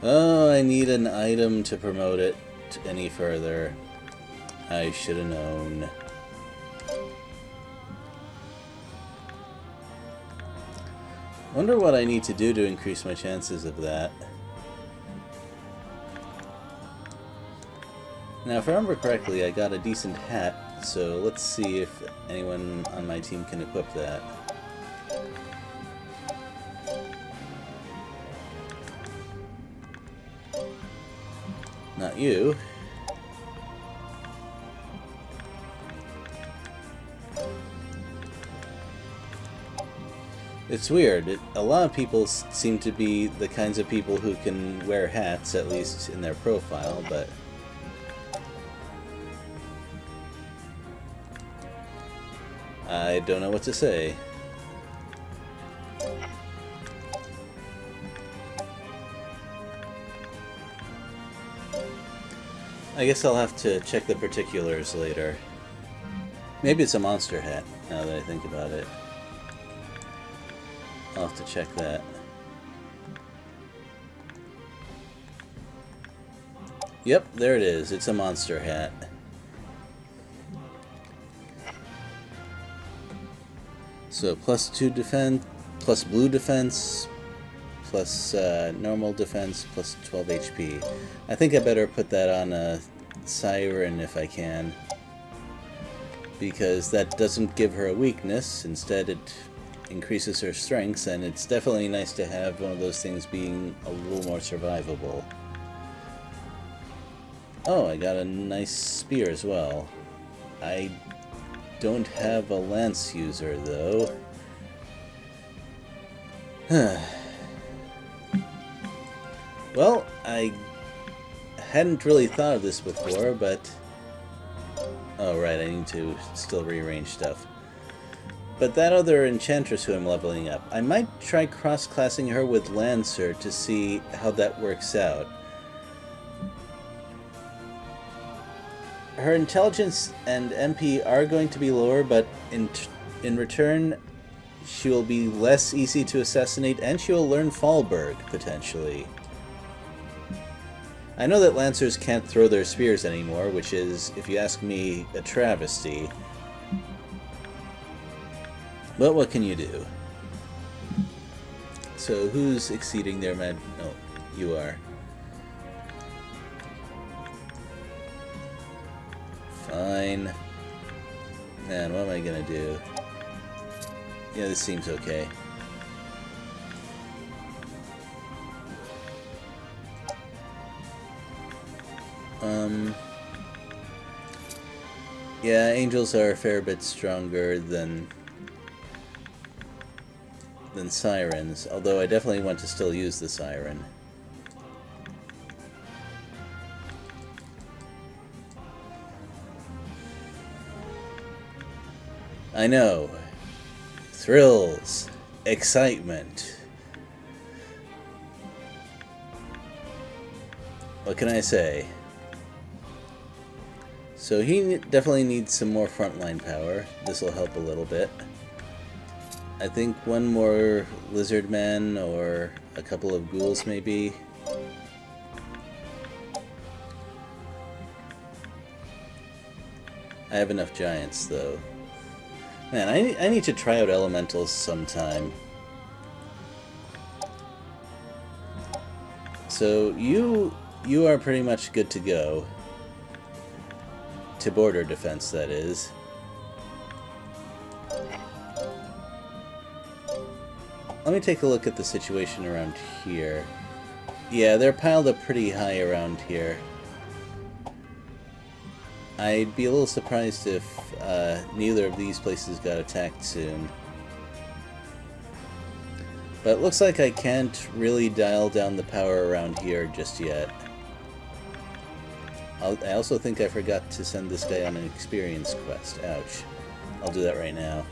Oh, I need an item to promote it any further. I should have known. Wonder what I need to do to increase my chances of that. Now, if I remember correctly, I got a decent hat, so let's see if anyone on my team can equip that. Not you. It's weird. A lot of people seem to be the kinds of people who can wear hats, at least in their profile, but... I don't know what to say. I guess I'll have to check the particulars later. Maybe it's a monster hat, now that I think about it. I'll have to check that. Yep, there it is. It's a monster hat. So +2 defense, plus blue defense, plus normal defense, plus 12 HP. I think I better put that on a siren if I can, because that doesn't give her a weakness. Instead, it increases her strengths, and it's definitely nice to have one of those things being a little more survivable. Oh, I got a nice spear as well. I don't have a lance user, though. Well, I hadn't really thought of this before, but... Oh, right, I need to still rearrange stuff. But that other enchantress who I'm leveling up, I might try cross-classing her with Lancer to see how that works out. Her intelligence and MP are going to be lower, but in return, she will be less easy to assassinate, and she will learn Fallberg, potentially. I know that Lancers can't throw their spears anymore, which is, if you ask me, a travesty. But what can you do? So, who's exceeding their med... Oh, you are. Fine. Man, what am I gonna do? Yeah, this seems okay. Yeah, angels are a fair bit stronger than sirens, although I definitely want to still use the siren. I know. Thrills. Excitement. What can I say? So he definitely needs some more frontline power. This will help a little bit. I think one more lizard man or a couple of ghouls maybe. I have enough giants though. Man, I need to try out elementals sometime. So you are pretty much good to go. To border defense, that is. Let me take a look at the situation around here. Yeah, they're piled up pretty high around here. I'd be a little surprised if neither of these places got attacked soon. But it looks like I can't really dial down the power around here just yet. I also think I forgot to send this guy on an experience quest. Ouch. I'll do that right now.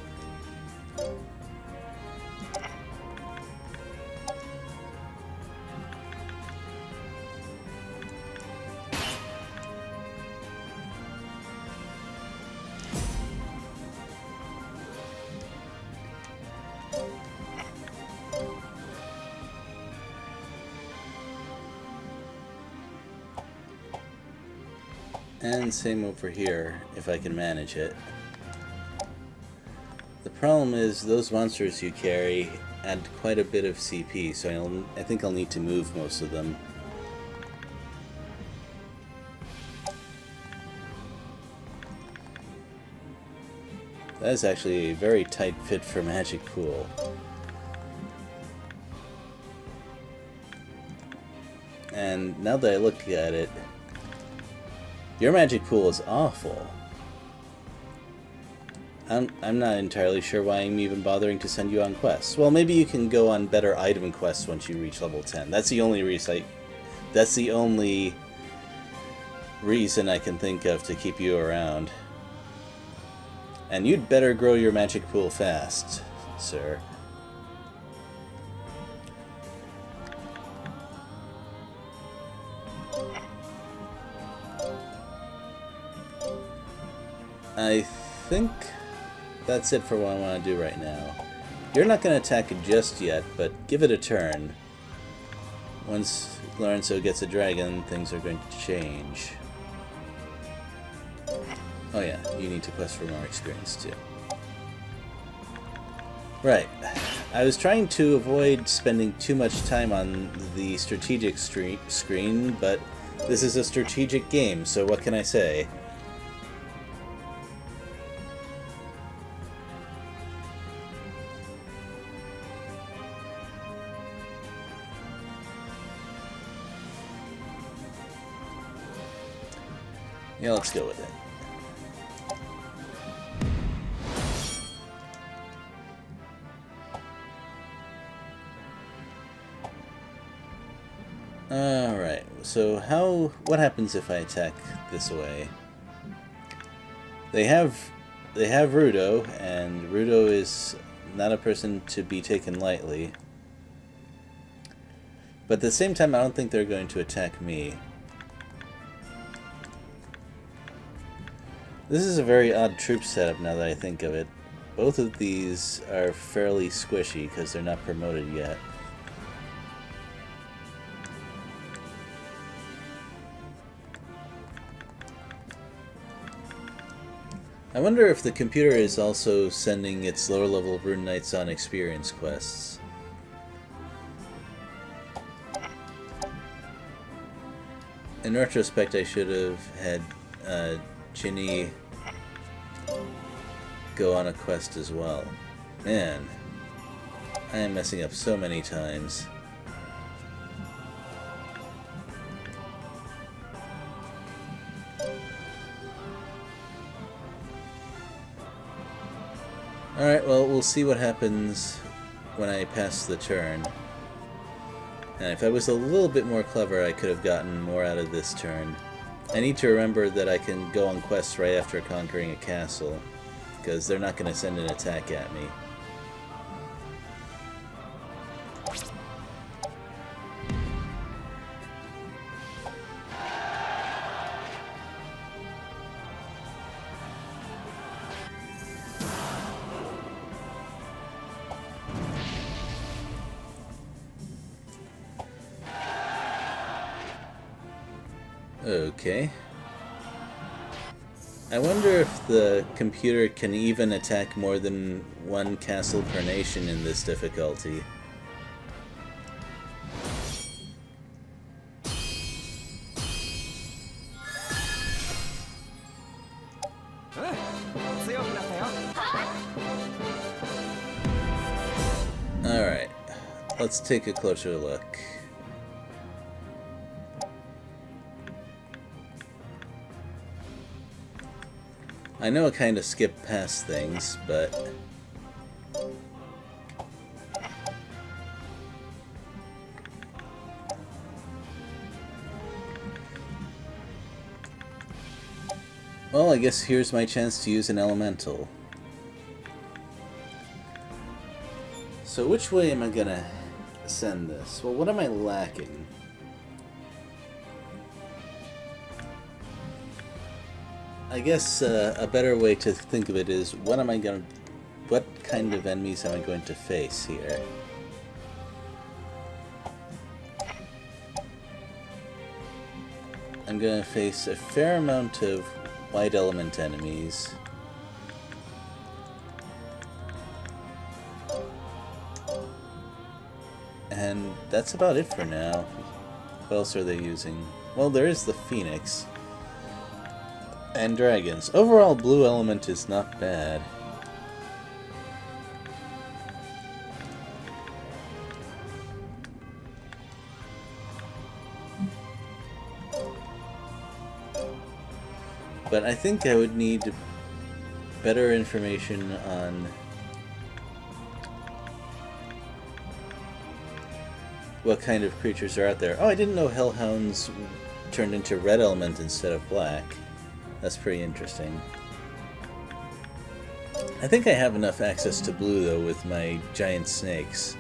And same over here, if I can manage it. The problem is those monsters you carry add quite a bit of CP, so I think I'll need to move most of them. That is actually a very tight fit for Magic Pool. And now that I look at it, your Magic Pool is awful. I'm not entirely sure why I'm even bothering to send you on quests. Well, maybe you can go on better item quests once you reach level 10. That's the only reason I can think of to keep you around. And you'd better grow your Magic Pool fast, sir. I think that's it for what I want to do right now. You're not going to attack it just yet, but give it a turn. Once Lorenzo gets a dragon, things are going to change. Oh yeah, you need to quest for more experience too. Right. I was trying to avoid spending too much time on the strategic screen, but this is a strategic game, so what can I say? Yeah, let's go with it. Alright, so what happens if I attack this way? They have Rudo, and Rudo is not a person to be taken lightly. But at the same time, I don't think they're going to attack me. This is a very odd troop setup now that I think of it. Both of these are fairly squishy because they're not promoted yet. I wonder if the computer is also sending its lower level Rune Knights on experience quests. In retrospect, I should have had Ginny go on a quest as well. Man, I am messing up so many times. Alright, well, we'll see what happens when I pass the turn. And if I was a little bit more clever, I could have gotten more out of this turn. I need to remember that I can go on quests right after conquering a castle, because they're not going to send an attack at me. Okay. I wonder if the computer can even attack more than one castle per nation in this difficulty. Alright, let's take a closer look. I know I kind of skipped past things, but... well, I guess here's my chance to use an elemental. So which way am I gonna send this? Well, what am I lacking? I guess a better way to think of it is what kind of enemies am I going to face here? I'm gonna face a fair amount of white element enemies. And that's about it for now. What else are they using? Well, there is the Phoenix. And dragons. Overall, blue element is not bad. But I think I would need better information on what kind of creatures are out there. Oh, I didn't know hellhounds turned into red element instead of black. That's pretty interesting. I think I have enough access to blue, though, with my giant snakes.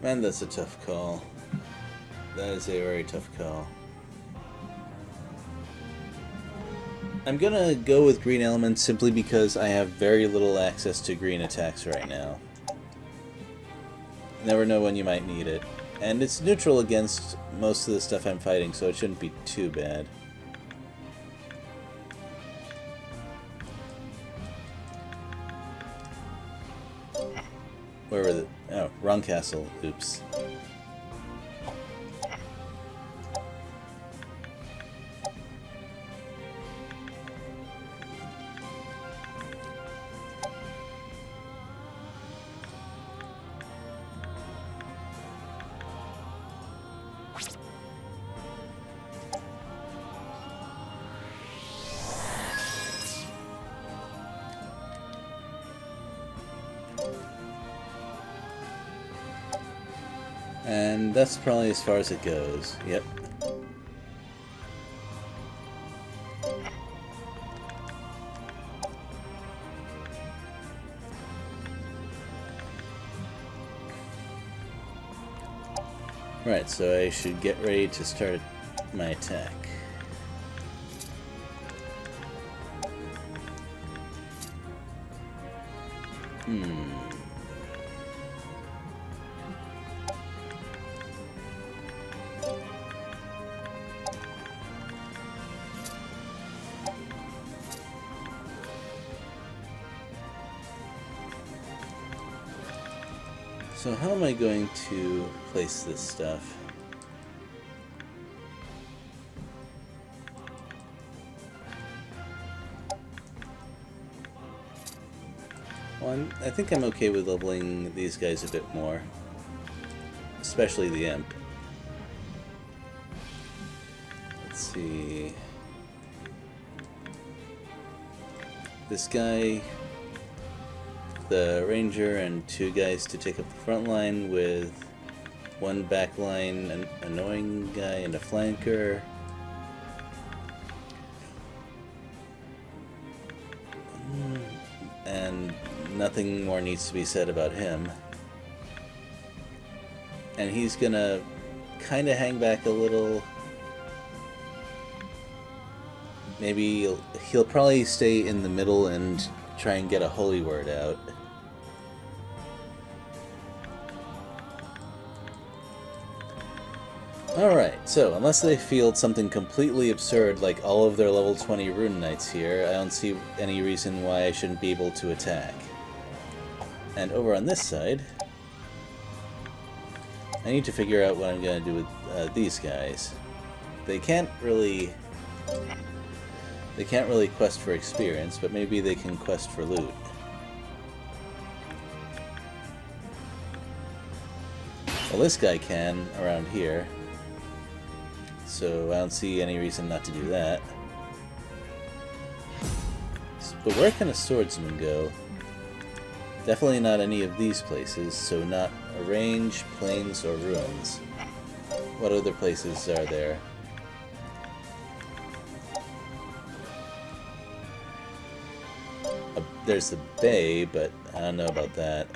Man, that's a tough call. That is a very tough call. I'm gonna go with green element simply because I have very little access to green attacks right now. Never know when you might need it. And it's neutral against most of the stuff I'm fighting, so it shouldn't be too bad. Where were the... Oh, wrong castle. Oops. And that's probably as far as it goes. Yep. Right, so I should get ready to start my attack. So how am I going to place this stuff? Well, I think I'm okay with leveling these guys a bit more. Especially the imp. Let's see... This guy... the ranger and 2 guys to take up the front line with 1 back line, an annoying guy and a flanker. And nothing more needs to be said about him. And he's gonna kind of hang back a little. Maybe he'll probably stay in the middle and try and get a holy word out. Alright, so unless they field something completely absurd like all of their level 20 rune knights here, I don't see any reason why I shouldn't be able to attack. And over on this side, I need to figure out what I'm going to do with these guys. They can't really quest for experience, but maybe they can quest for loot. Well, this guy can around here. So I don't see any reason not to do that. But where can a swordsman go? Definitely not any of these places, so not a range, plains, or ruins. What other places are there? There's the bay, but I don't know about that.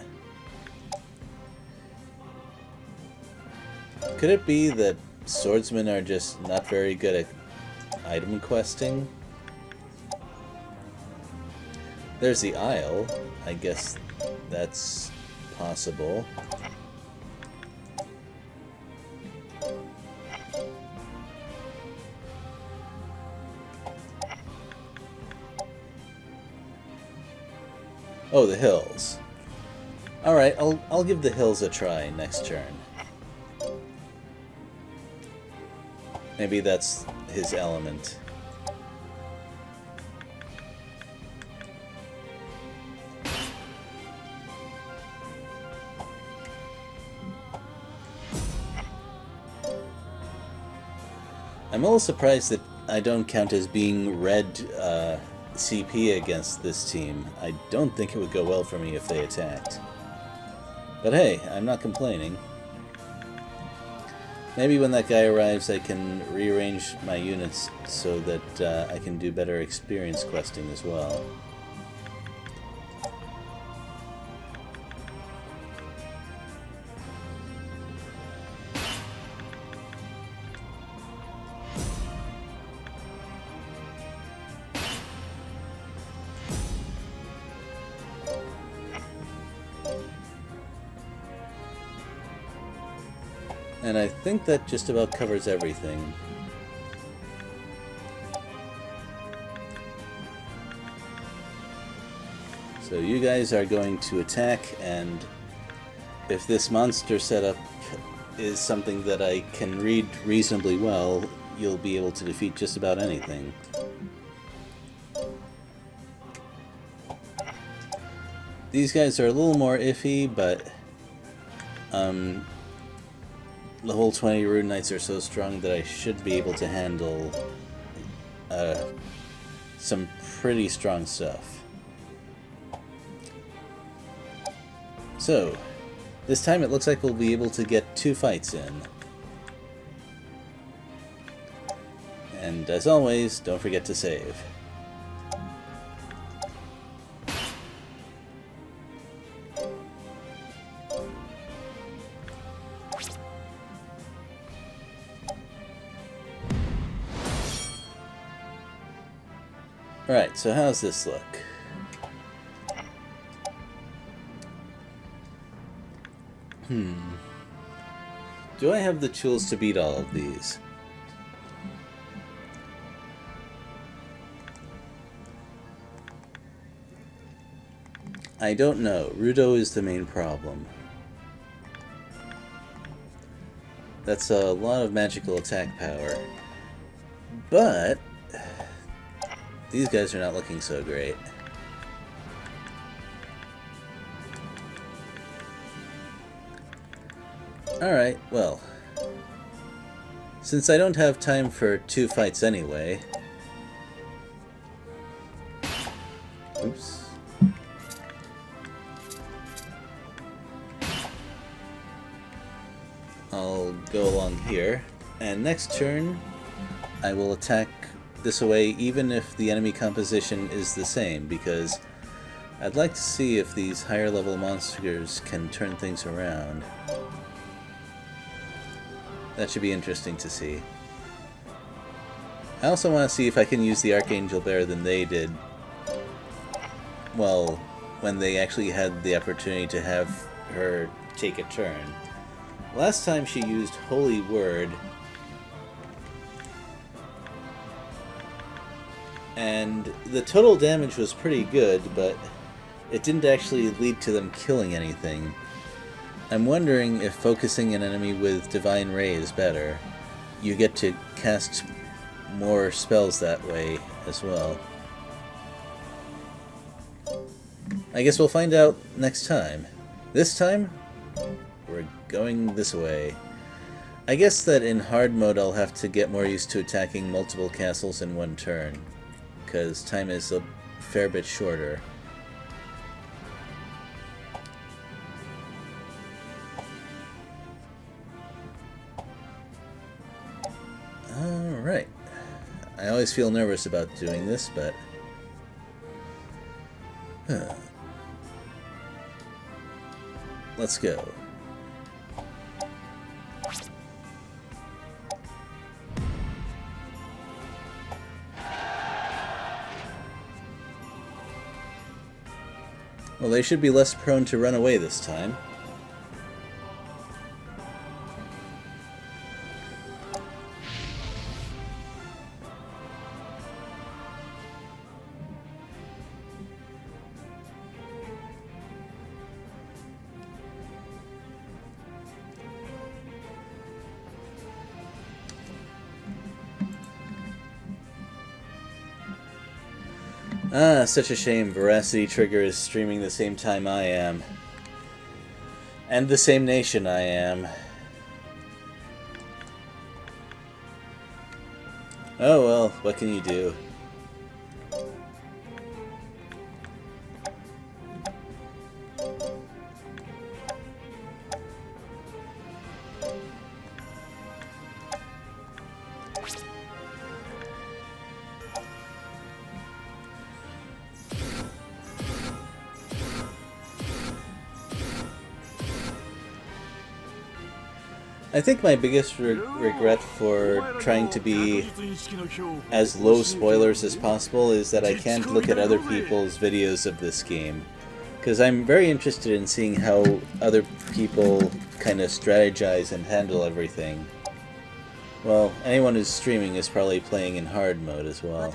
Could it be that swordsmen are just not very good at item questing? There's the Isle. I guess that's possible. Oh, the hills. Alright, I'll give the hills a try next turn. Maybe that's his element. I'm a little surprised that I don't count as being red CP against this team. I don't think it would go well for me if they attacked. But hey, I'm not complaining. Maybe when that guy arrives I can rearrange my units so that I can do better experience questing as well. And I think that just about covers everything. So you guys are going to attack, and if this monster setup is something that I can read reasonably well, you'll be able to defeat just about anything. These guys are a little more iffy, but the whole 20 Rune Knights are so strong that I should be able to handle some pretty strong stuff. So, this time it looks like we'll be able to get 2 fights in. And as always, don't forget to save. Alright, so how's this look? Do I have the tools to beat all of these? I don't know. Rudo is the main problem. That's a lot of magical attack power. But these guys are not looking so great. Alright, well, since I don't have time for 2 fights anyway... Oops. I'll go along here, and next turn I will attack this away even if the enemy composition is the same, because I'd like to see if these higher level monsters can turn things around. That should be interesting to see. I also want to see if I can use the Archangel better than they did. Well, when they actually had the opportunity to have her take a turn. Last time she used Holy Word, and the total damage was pretty good, but it didn't actually lead to them killing anything. I'm wondering if focusing an enemy with Divine Ray is better. You get to cast more spells that way as well. I guess we'll find out next time. This time, we're going this way. I guess that in hard mode I'll have to get more used to attacking multiple castles in one turn, because time is a fair bit shorter. Alright. I always feel nervous about doing this, but... Let's go. Well, they should be less prone to run away this time. Ah, such a shame. Veracity Trigger is streaming the same time I am. And the same nation I am. Oh well, what can you do? I think my biggest regret for trying to be as low spoilers as possible is that I can't look at other people's videos of this game. Because I'm very interested in seeing how other people kind of strategize and handle everything. Well, anyone who's streaming is probably playing in hard mode as well.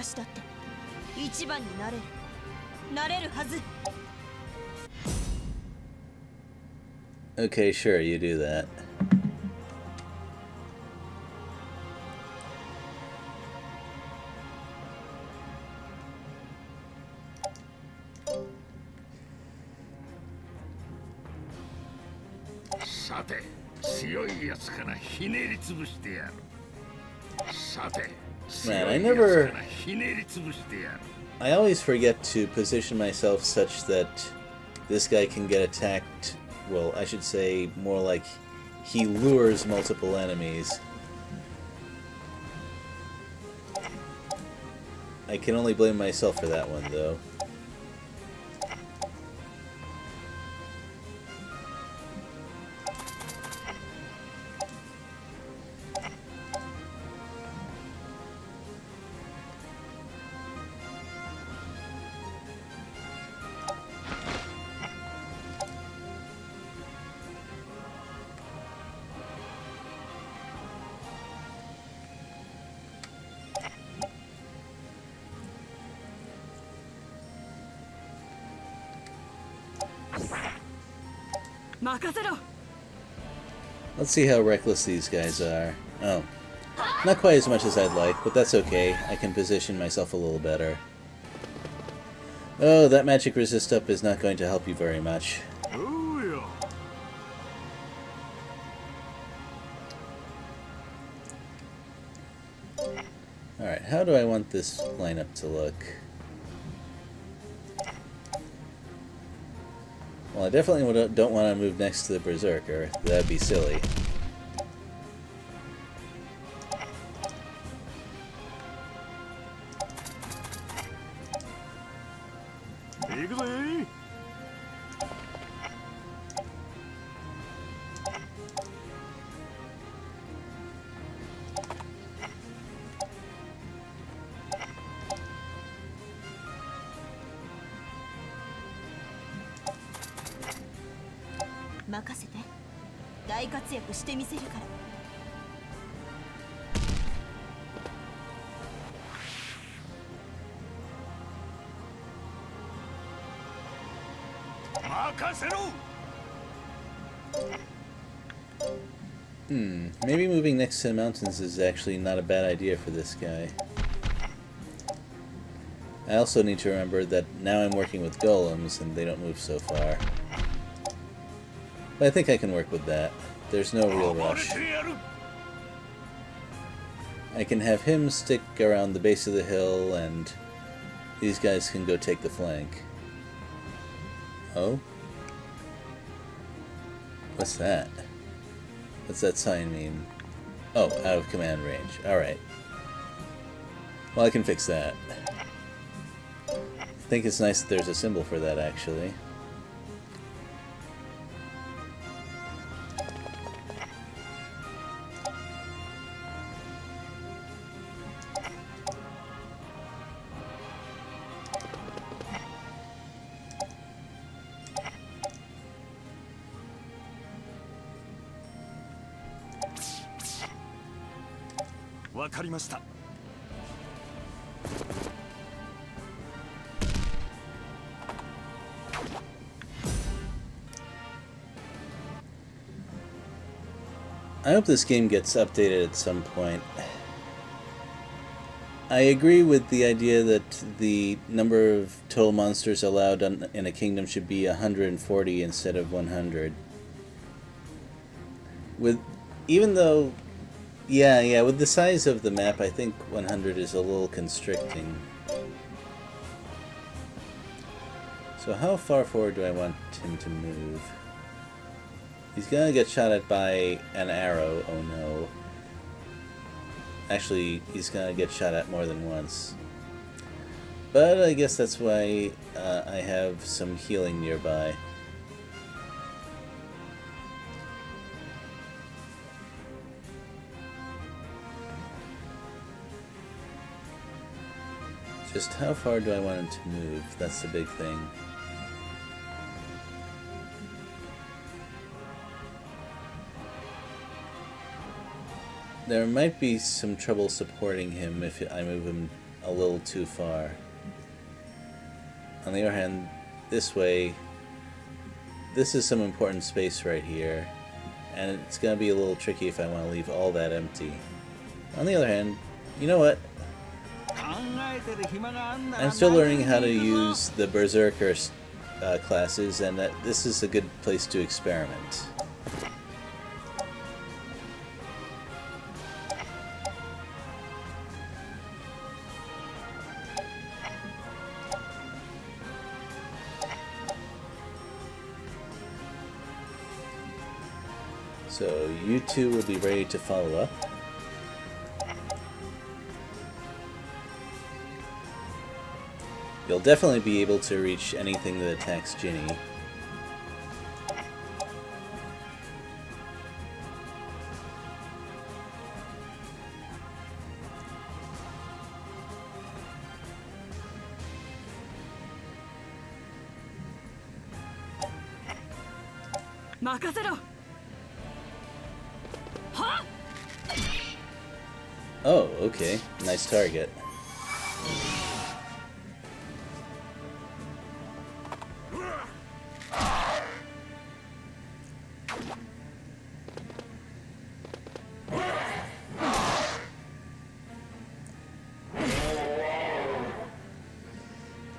Okay, sure, you do that. Man, I always forget to position myself such that this guy can get attacked. Well, I should say more like he lures multiple enemies. I can only blame myself for that one, though. Let's see how reckless these guys are. Oh. Not quite as much as I'd like, but that's okay. I can position myself a little better. Oh, that magic resist up is not going to help you very much. Alright, how do I want this lineup to look? Well, I definitely don't want to move next to the Berserker. That'd be silly. Maybe moving next to the mountains is actually not a bad idea for this guy. I also need to remember that now I'm working with golems and they don't move so far. But I think I can work with that. There's no real rush. I can have him stick around the base of the hill and these guys can go take the flank. Oh? What's that? What's that sign mean? Oh, out of command range. Alright. Well, I can fix that. I think it's nice that there's a symbol for that, actually. わかりました。 I hope this game gets updated at some point. I agree with the idea that the number of total monsters allowed in a kingdom should be 140 instead of 100. Even though, yeah, with the size of the map, I think 100 is a little constricting. So how far forward do I want him to move? He's gonna get shot at by an arrow, oh no. Actually, he's gonna get shot at more than once. But I guess that's why I have some healing nearby. Just how far do I want him to move? That's the big thing. There might be some trouble supporting him if I move him a little too far. On the other hand, this way, this is some important space right here, and it's going to be a little tricky if I want to leave all that empty. On the other hand, you know what? I'm still learning how to use the Berserker classes, and this is a good place to experiment. So you two will be ready to follow up. You'll definitely be able to reach anything that attacks Ginny. Oh, okay. Nice target.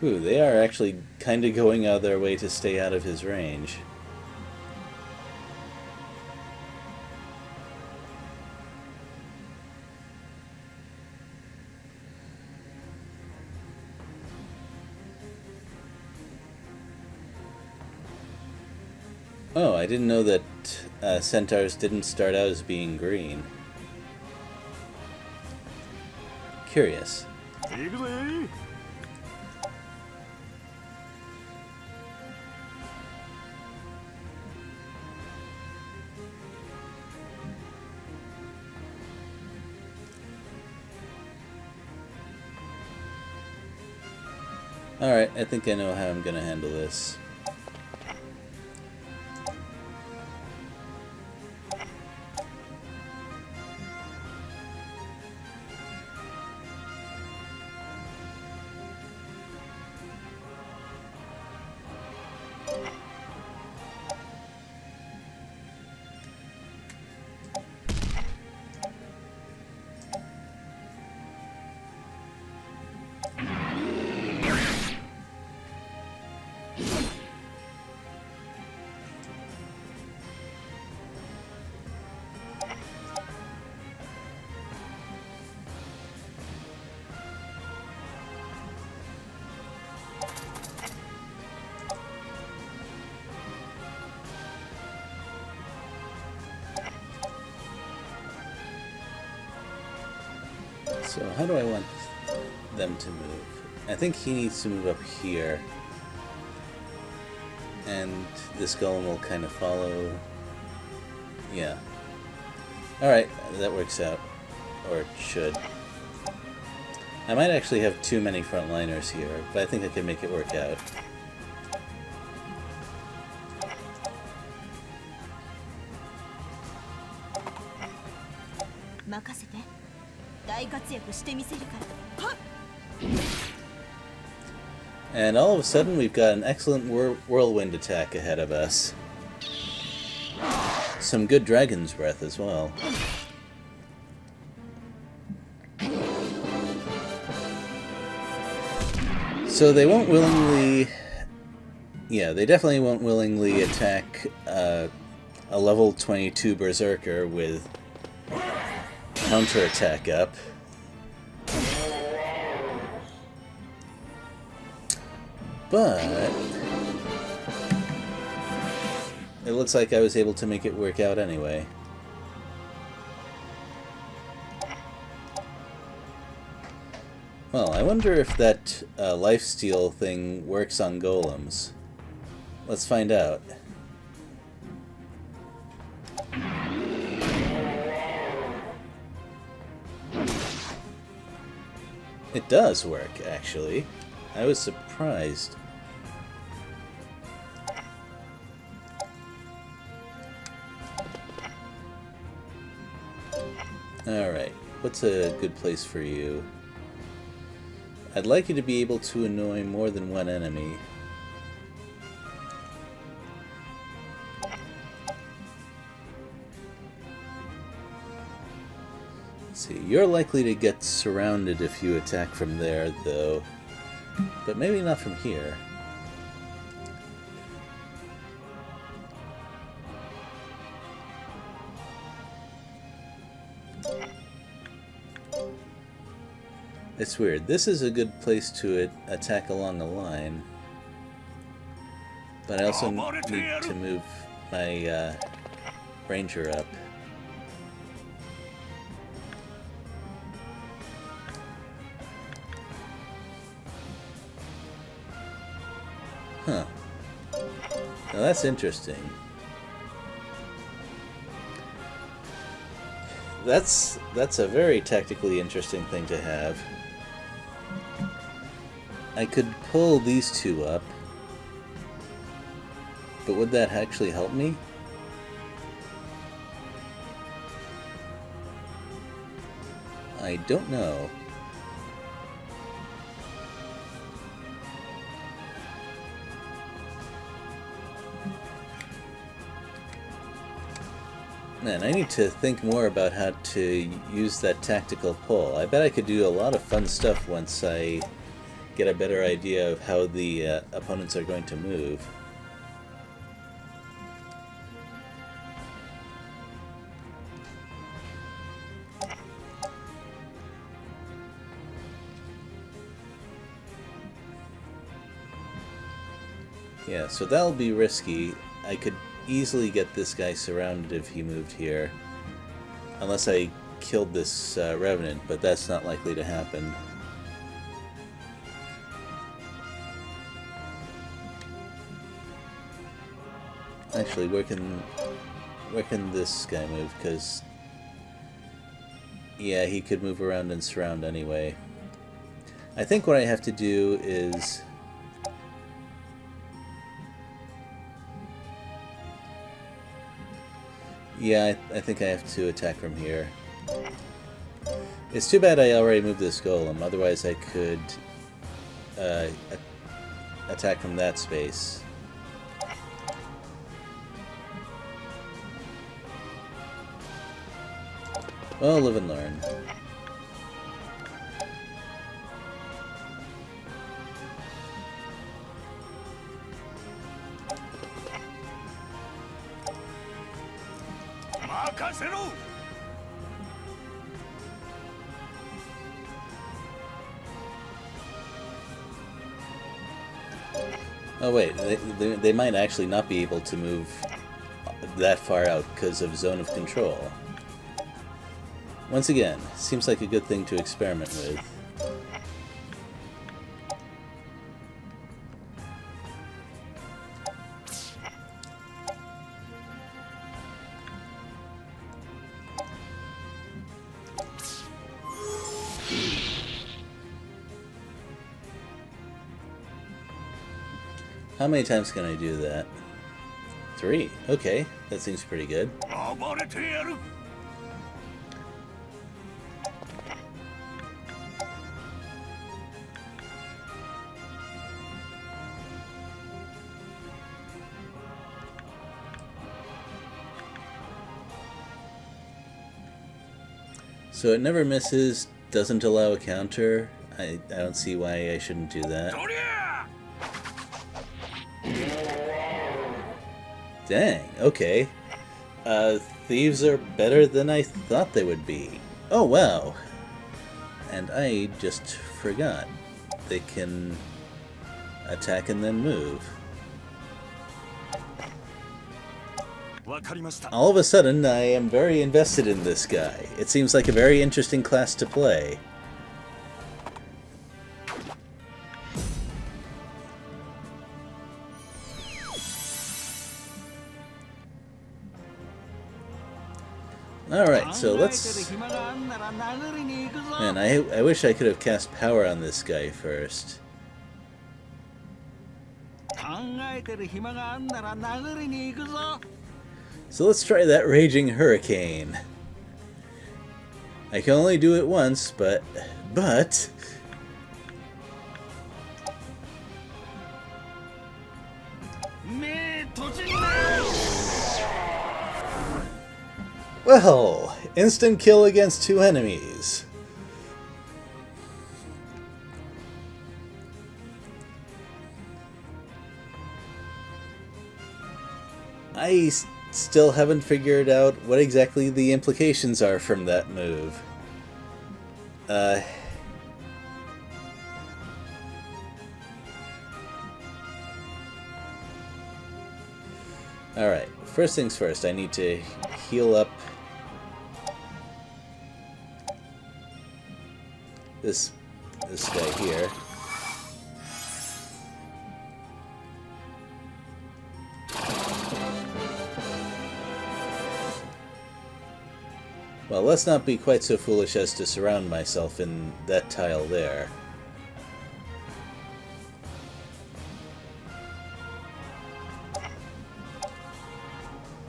Ooh, they are actually kind of going out of their way to stay out of his range. Oh, I didn't know that centaurs didn't start out as being green. Curious. Alright, I think I know how I'm gonna handle this. So how do I want them to move? I think he needs to move up here. And this golem will kind of follow. Yeah. Alright, that works out. Or it should. I might actually have too many frontliners here, but I think I can make it work out. 大活躍してみせるから。はっ。 And all of a sudden, we've got an excellent whirlwind attack ahead of us. Some good dragon's breath as well. So they won't willingly... Yeah, they definitely won't willingly attack a level 22 berserker with counterattack up. But it looks like I was able to make it work out anyway. Well, I wonder if that lifesteal thing works on golems. Let's find out. It does work, actually. I was surprised. Alright, what's a good place for you? I'd like you to be able to annoy more than one enemy. Let's see, you're likely to get surrounded if you attack from there, though. But maybe not from here. It's weird. This is a good place to attack along the line. But I also need to move my ranger up. Huh. Now that's interesting. That's a very tactically interesting thing to have. I could pull these two up, but would that actually help me? I don't know. Man, I need to think more about how to use that tactical pull. I bet I could do a lot of fun stuff once I get a better idea of how the opponents are going to move. Yeah, so that'll be risky. I could easily get this guy surrounded if he moved here. Unless I killed this revenant, but that's not likely to happen. Actually, where can this guy move? Because yeah, he could move around and surround anyway. I think what I have to do is yeah, I think I have to attack from here. It's too bad I already moved this golem, otherwise I could attack from that space. Well, live and learn. Oh wait, they might actually not be able to move that far out because of zone of control. Once again, seems like a good thing to experiment with. How many times can I do that? 3. Okay, that seems pretty good. So it never misses, doesn't allow a counter. I don't see why I shouldn't do that. Dang, okay. Thieves are better than I thought they would be. Oh, wow. And I just forgot. They can attack and then move. All of a sudden, I am very invested in this guy. It seems like a very interesting class to play. Alright, so let's... Man, I wish I could have cast power on this guy first. So let's try that Raging Hurricane. I can only do it once, but... Well, instant kill against 2 enemies. I still haven't figured out what exactly the implications are from that move. Alright, first things first, I need to heal up this guy here. Well, let's not be quite so foolish as to surround myself in that tile there.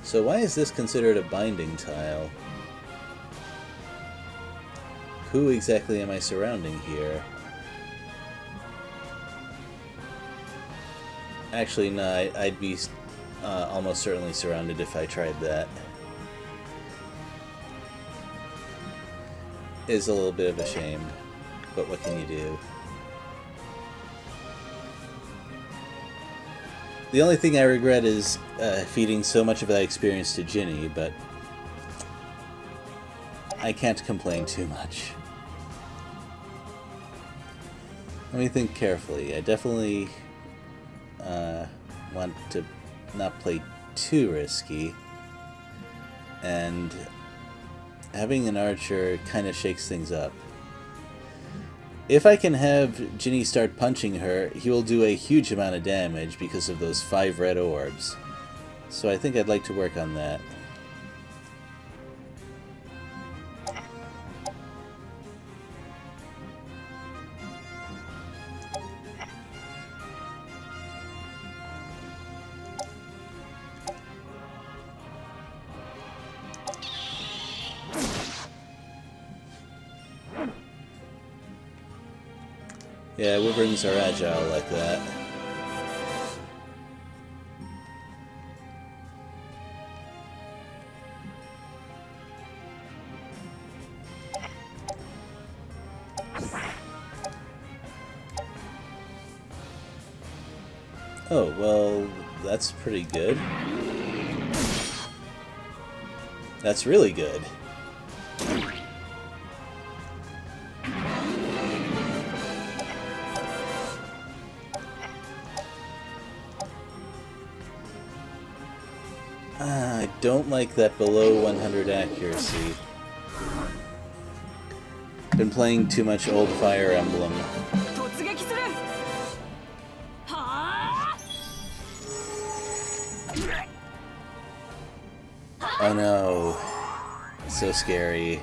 So why is this considered a binding tile? Who exactly am I surrounding here? Actually, no, I'd be almost certainly surrounded if I tried that. Is a little bit of a shame, but what can you do? The only thing I regret is feeding so much of that experience to Ginny, but I can't complain too much. Let me think carefully. I definitely want to not play too risky, and having an archer kind of shakes things up. If I can have Ginny start punching her, he will do a huge amount of damage because of those 5 red orbs. So I think I'd like to work on that. Yeah, wyverns are agile like that. Oh, well, that's pretty good. That's really good. I don't like that below 100 accuracy. Been playing too much old Fire Emblem. Oh no. So scary.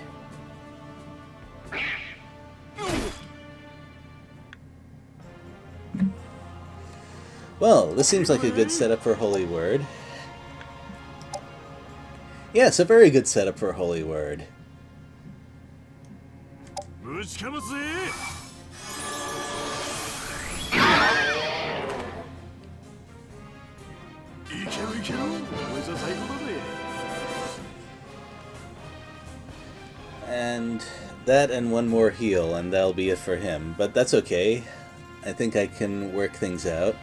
Well, this seems like a good setup for Holy Word. Yeah, it's a very good setup for Holy Word. And And that and one more heal, and that'll be it for him. But that's okay. I think I can work things out.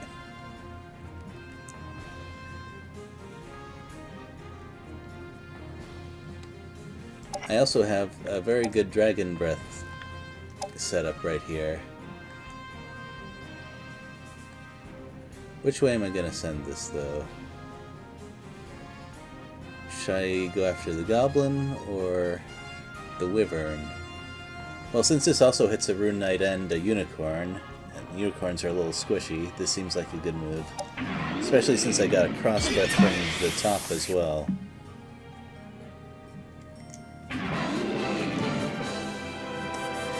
I also have a very good dragon breath set up right here. Which way am I gonna send this, though? Should I go after the goblin or the wyvern? Well, since this also hits a rune knight and a unicorn, and unicorns are a little squishy, this seems like a good move. Especially since I got a cross breath from the top as well.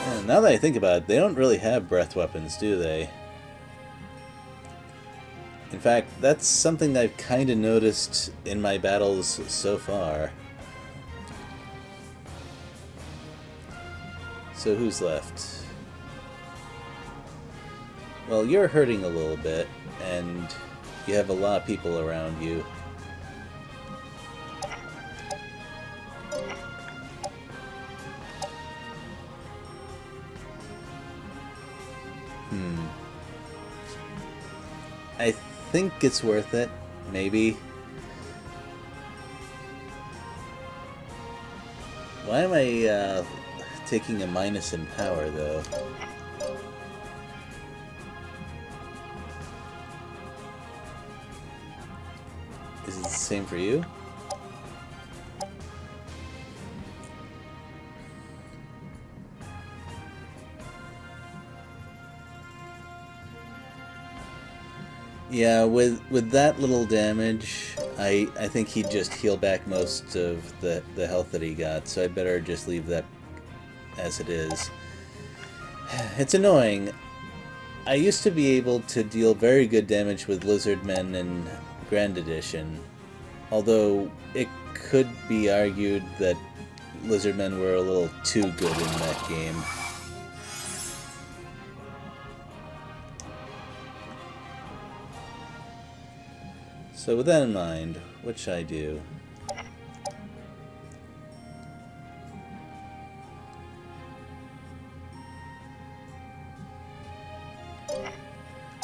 And now that I think about it, they don't really have breath weapons, do they? In fact, that's something that I've kind of noticed in my battles so far. So who's left? Well, you're hurting a little bit, and you have a lot of people around you. I think it's worth it, maybe. Why am I taking a minus in power, though? Is it the same for you? Yeah, with that little damage, I think he'd just heal back most of the health that he got, so I'd better just leave that as it is. It's annoying. I used to be able to deal very good damage with Lizardmen in Grand Edition, although it could be argued that Lizardmen were a little too good in that game. So with that in mind, what should I do?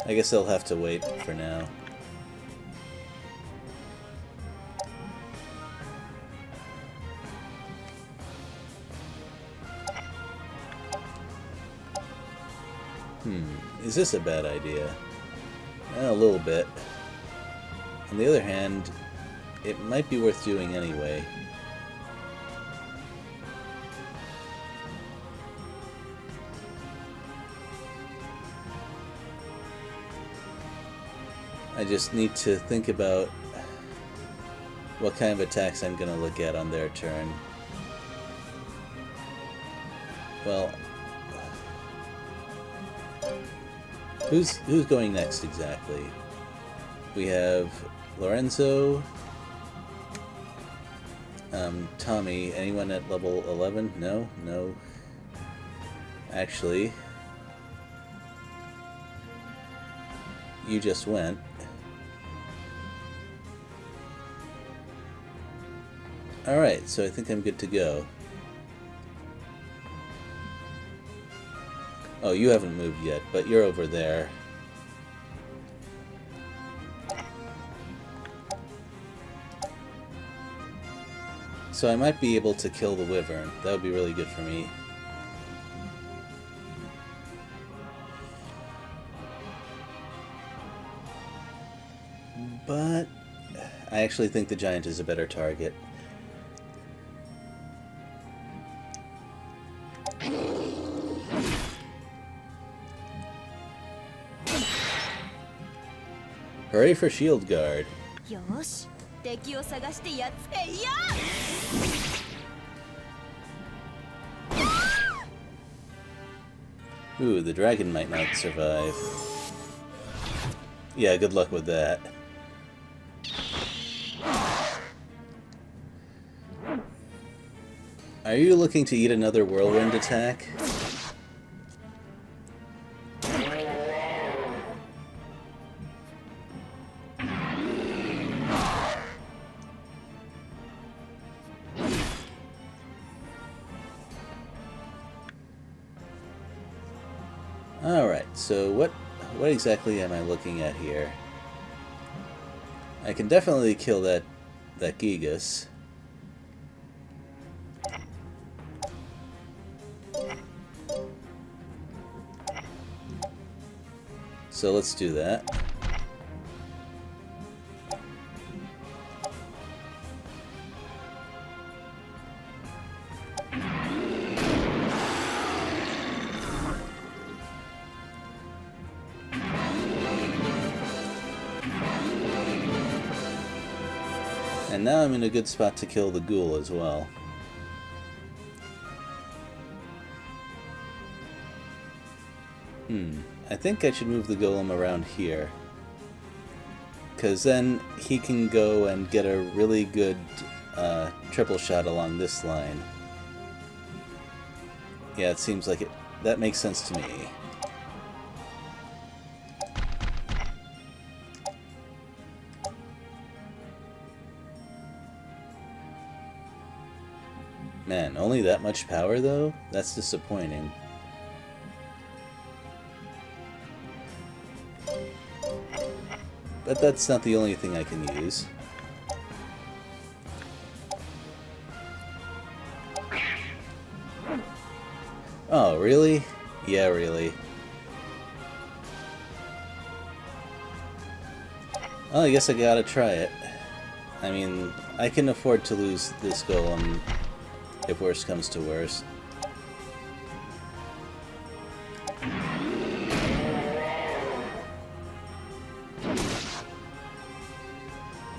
I guess I'll have to wait for now. Is this a bad idea? A little bit. On the other hand, it might be worth doing anyway. I just need to think about what kind of attacks I'm going to look at on their turn. Well, who's going next exactly? We have Lorenzo, Tommy. Anyone at level 11? No? No. Actually, you just went. Alright, so I think I'm good to go. Oh, you haven't moved yet, but you're over there. So I might be able to kill the wyvern. That would be really good for me. But I actually think the giant is a better target. Hooray for Shield Guard. よし、敵を探してやっつけいや。Ooh, the dragon might not survive. Yeah, good luck with that. Are you looking to eat another whirlwind attack? Alright, so what exactly am I looking at here? I can definitely kill that Gigas. So let's do that. And now I'm in a good spot to kill the ghoul as well. I think I should move the golem around here. Because then he can go and get a really good triple shot along this line. Yeah, it seems like that makes sense to me. Man, only that much power though? That's disappointing. But that's not the only thing I can use. Oh, really? Yeah, really. Well, I guess I gotta try it. I mean, I can afford to lose this golem if worst comes to worst.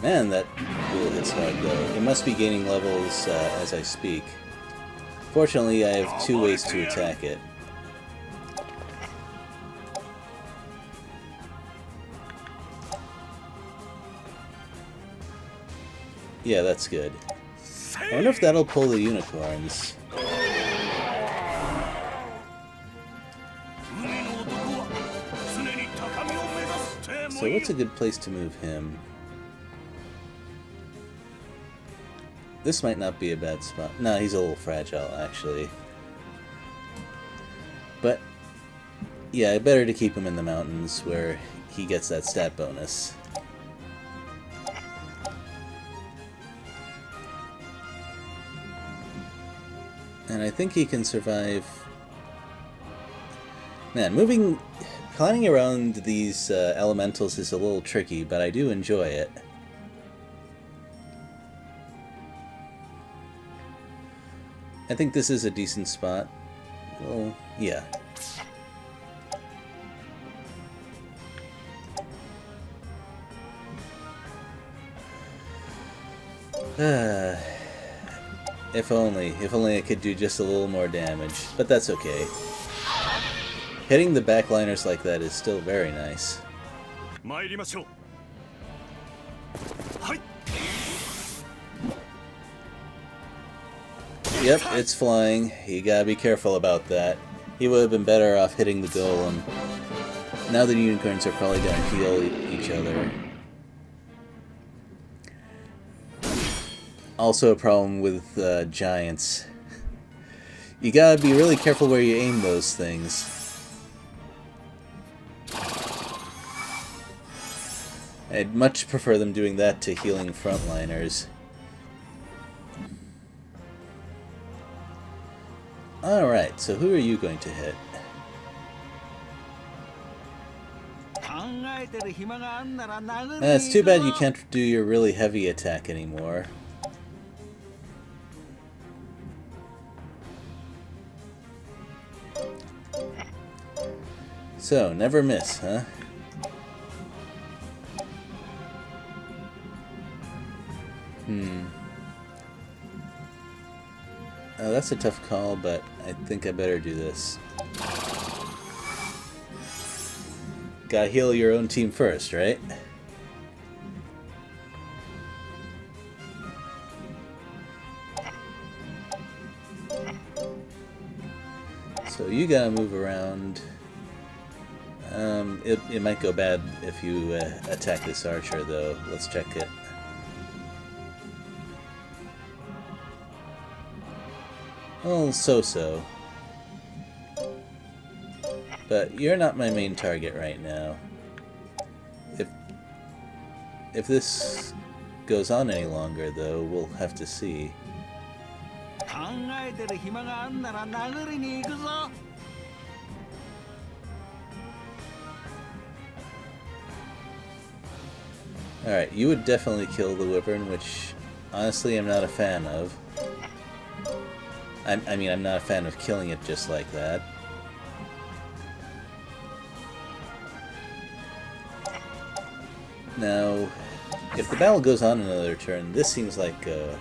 Man, that ghoul hits hard though. It must be gaining levels as I speak. Fortunately, I have two ways to attack it. Yeah, that's good. I wonder if that'll pull the unicorns. So what's a good place to move him? This might not be a bad spot. No, he's a little fragile, actually. But, yeah, better to keep him in the mountains where he gets that stat bonus. And I think he can survive... Man, climbing around these elementals is a little tricky, but I do enjoy it. I think this is a decent spot. Well, yeah. If only I could do just a little more damage, but that's okay. Hitting the backliners like that is still very nice. Yep, it's flying. You gotta be careful about that. He would have been better off hitting the golem. Now the unicorns are probably gonna heal each other. Also a problem with giants. You gotta be really careful where you aim those things. I'd much prefer them doing that to healing frontliners. Alright, so who are you going to hit? It's too bad you can't do your really heavy attack anymore. So, never miss, huh? Oh, that's a tough call, but I think I better do this. Gotta heal your own team first, right? So you gotta move around. It might go bad if you attack this archer, though. Let's check it. Oh, so-so. But you're not my main target right now. If this goes on any longer, though, we'll have to see. Alright, you would definitely kill the wyvern, which honestly I'm not a fan of. I mean, I'm not a fan of killing it just like that. Now, if the battle goes on another turn, this seems like a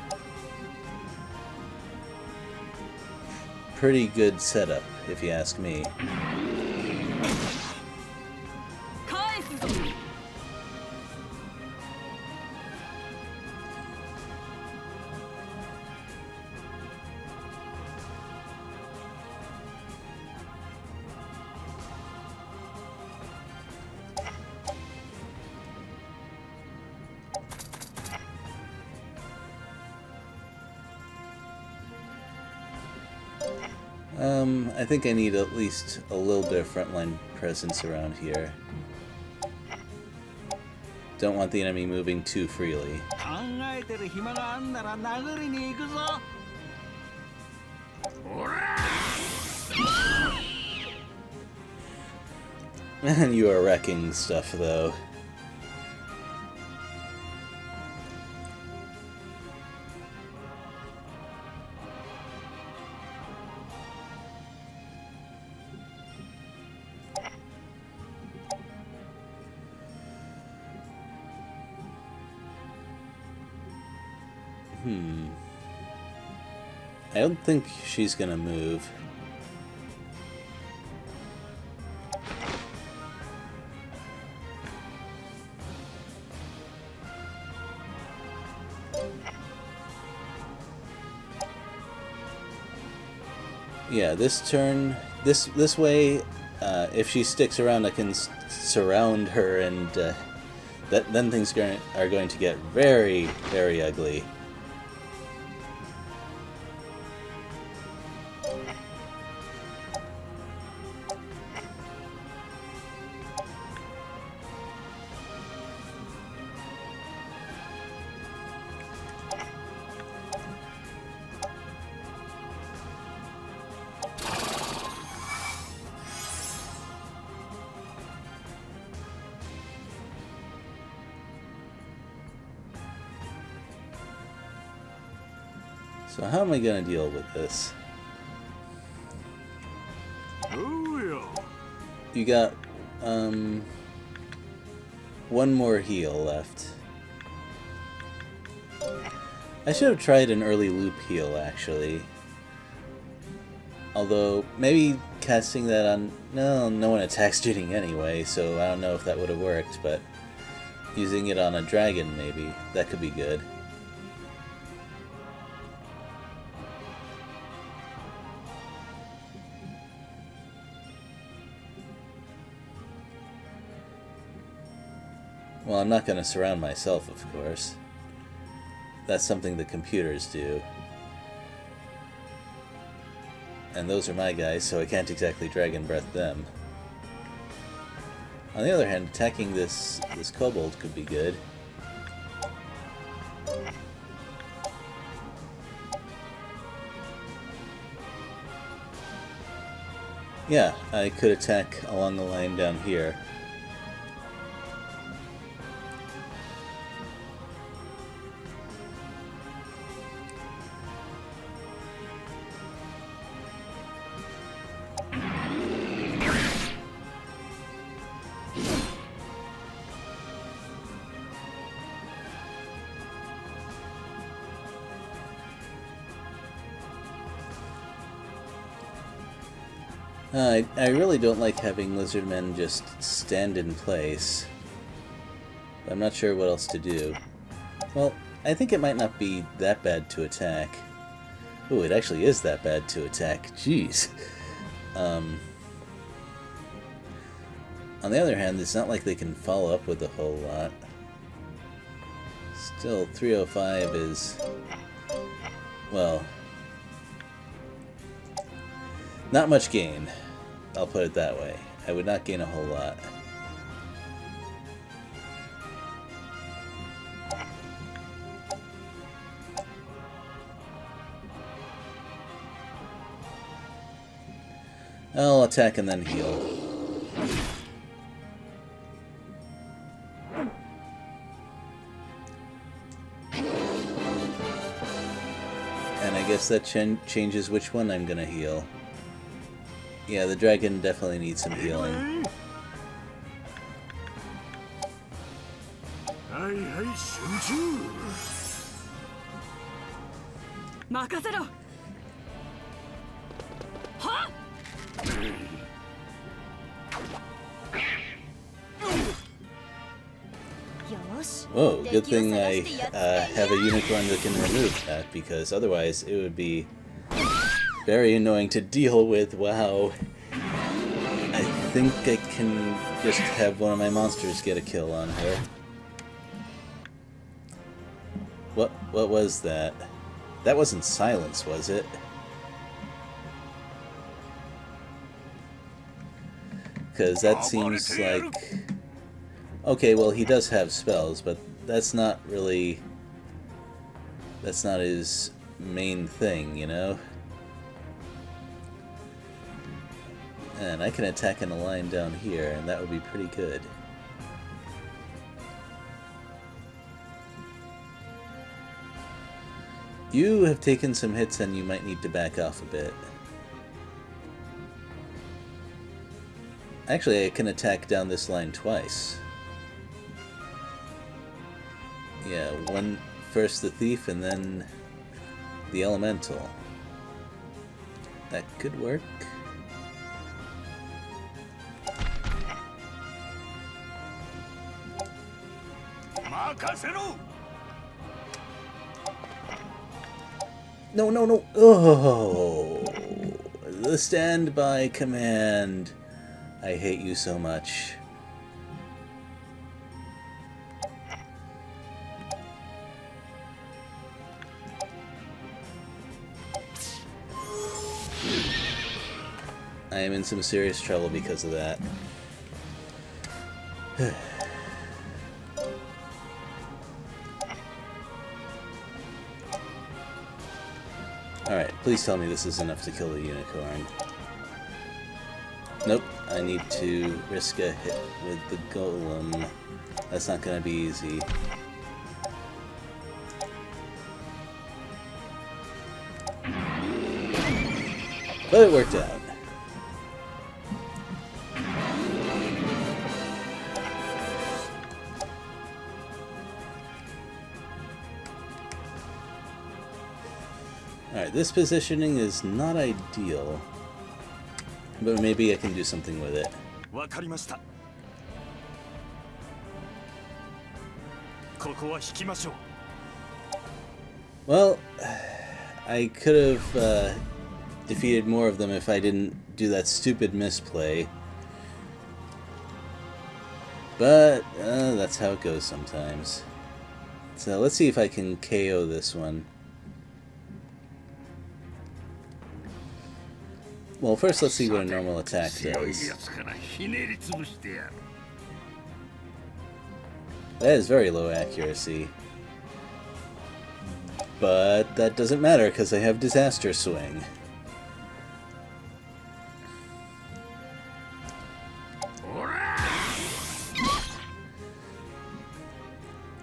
pretty good setup, if you ask me. I think I need at least a little bit of frontline presence around here. Don't want the enemy moving too freely. Man, you are wrecking stuff, though. I don't think she's gonna move. Yeah, this turn, this way, if she sticks around, I can surround her, and then things are going to get very, very ugly. So how am I going to deal with this? You got one more heal left. I should have tried an early loop heal, actually. Although, maybe casting that on... No one attacks Jinning anyway, so I don't know if that would have worked, but using it on a dragon, maybe. That could be good. Well, I'm not going to surround myself, of course. That's something the computers do. And those are my guys, so I can't exactly Dragon Breath them. On the other hand, attacking this kobold could be good. Yeah, I could attack along the line down here. I really don't like having lizardmen just stand in place. I'm not sure what else to do. Well, I think it might not be that bad to attack. Ooh, it actually is that bad to attack. Jeez. On the other hand, it's not like they can follow up with a whole lot. Still, 305 is... well... not much gain. I'll put it that way. I would not gain a whole lot. I'll attack and then heal. And I guess that changes which one I'm gonna heal. Yeah, the dragon definitely needs some healing. Whoa, good thing I have a unicorn that can remove that, because otherwise it would be very annoying to deal with. Wow. I think I can just have one of my monsters get a kill on her. What was that? That wasn't silence, was it? Because that seems like... Okay, well, he does have spells, but that's not really... That's not his main thing, you know? And I can attack in a line down here, and that would be pretty good. You have taken some hits, and you might need to back off a bit. Actually, I can attack down this line twice. Yeah, first the thief and then the elemental. That could work. No, no, no. Oh, the standby command. I hate you so much. I am in some serious trouble because of that. Alright, please tell me this is enough to kill the unicorn. Nope, I need to risk a hit with the golem. That's not gonna be easy. But it worked out. Alright, this positioning is not ideal, but maybe I can do something with it. Well, I could have defeated more of them if I didn't do that stupid misplay. But that's how it goes sometimes. So let's see if I can KO this one. Well, first let's see what a normal attack does. That is very low accuracy. But that doesn't matter because I have Disaster Swing.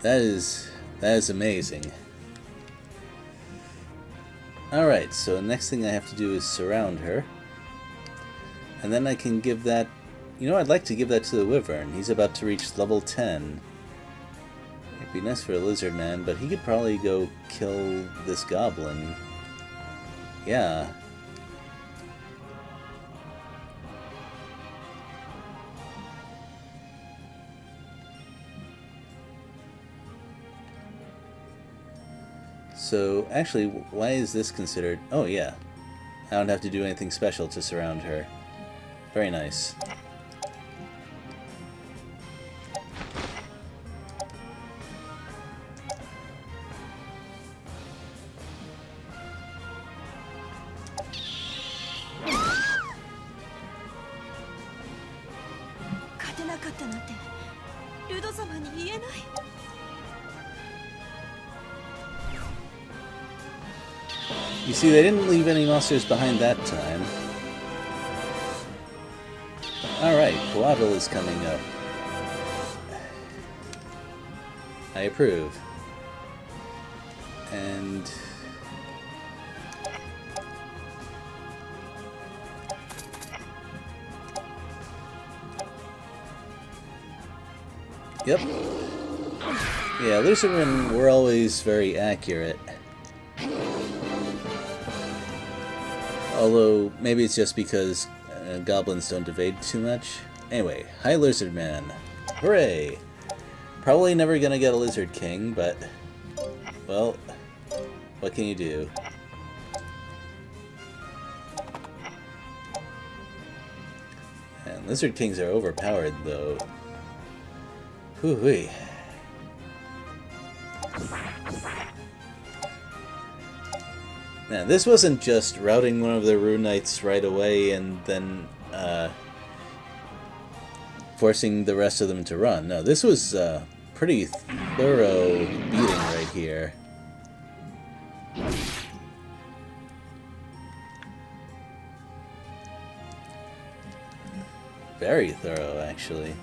That is amazing. Alright, so the next thing I have to do is surround her. And then I can give that... You know, I'd like to give that to the Wyvern. He's about to reach level 10. It'd be nice for a lizard man, but he could probably go kill this goblin. Yeah. So, actually, why is this considered... Oh, yeah. I don't have to do anything special to surround her. Very nice. かったなんてルド様に言えない。 You see, they didn't leave any monsters behind that time. Alright, Coatl is coming up. I approve. And... Yep. Yeah, Lucifermen were always very accurate. Although, maybe it's just because goblins don't evade too much. Anyway, hi Lizard Man. Hooray! Probably never gonna get a Lizard King, but... well, what can you do? And Lizard Kings are overpowered, though. Hoo-wee. Now, this wasn't just routing one of the Rune Knights right away and then forcing the rest of them to run. No, this was a pretty thorough beating right here. Very thorough, actually.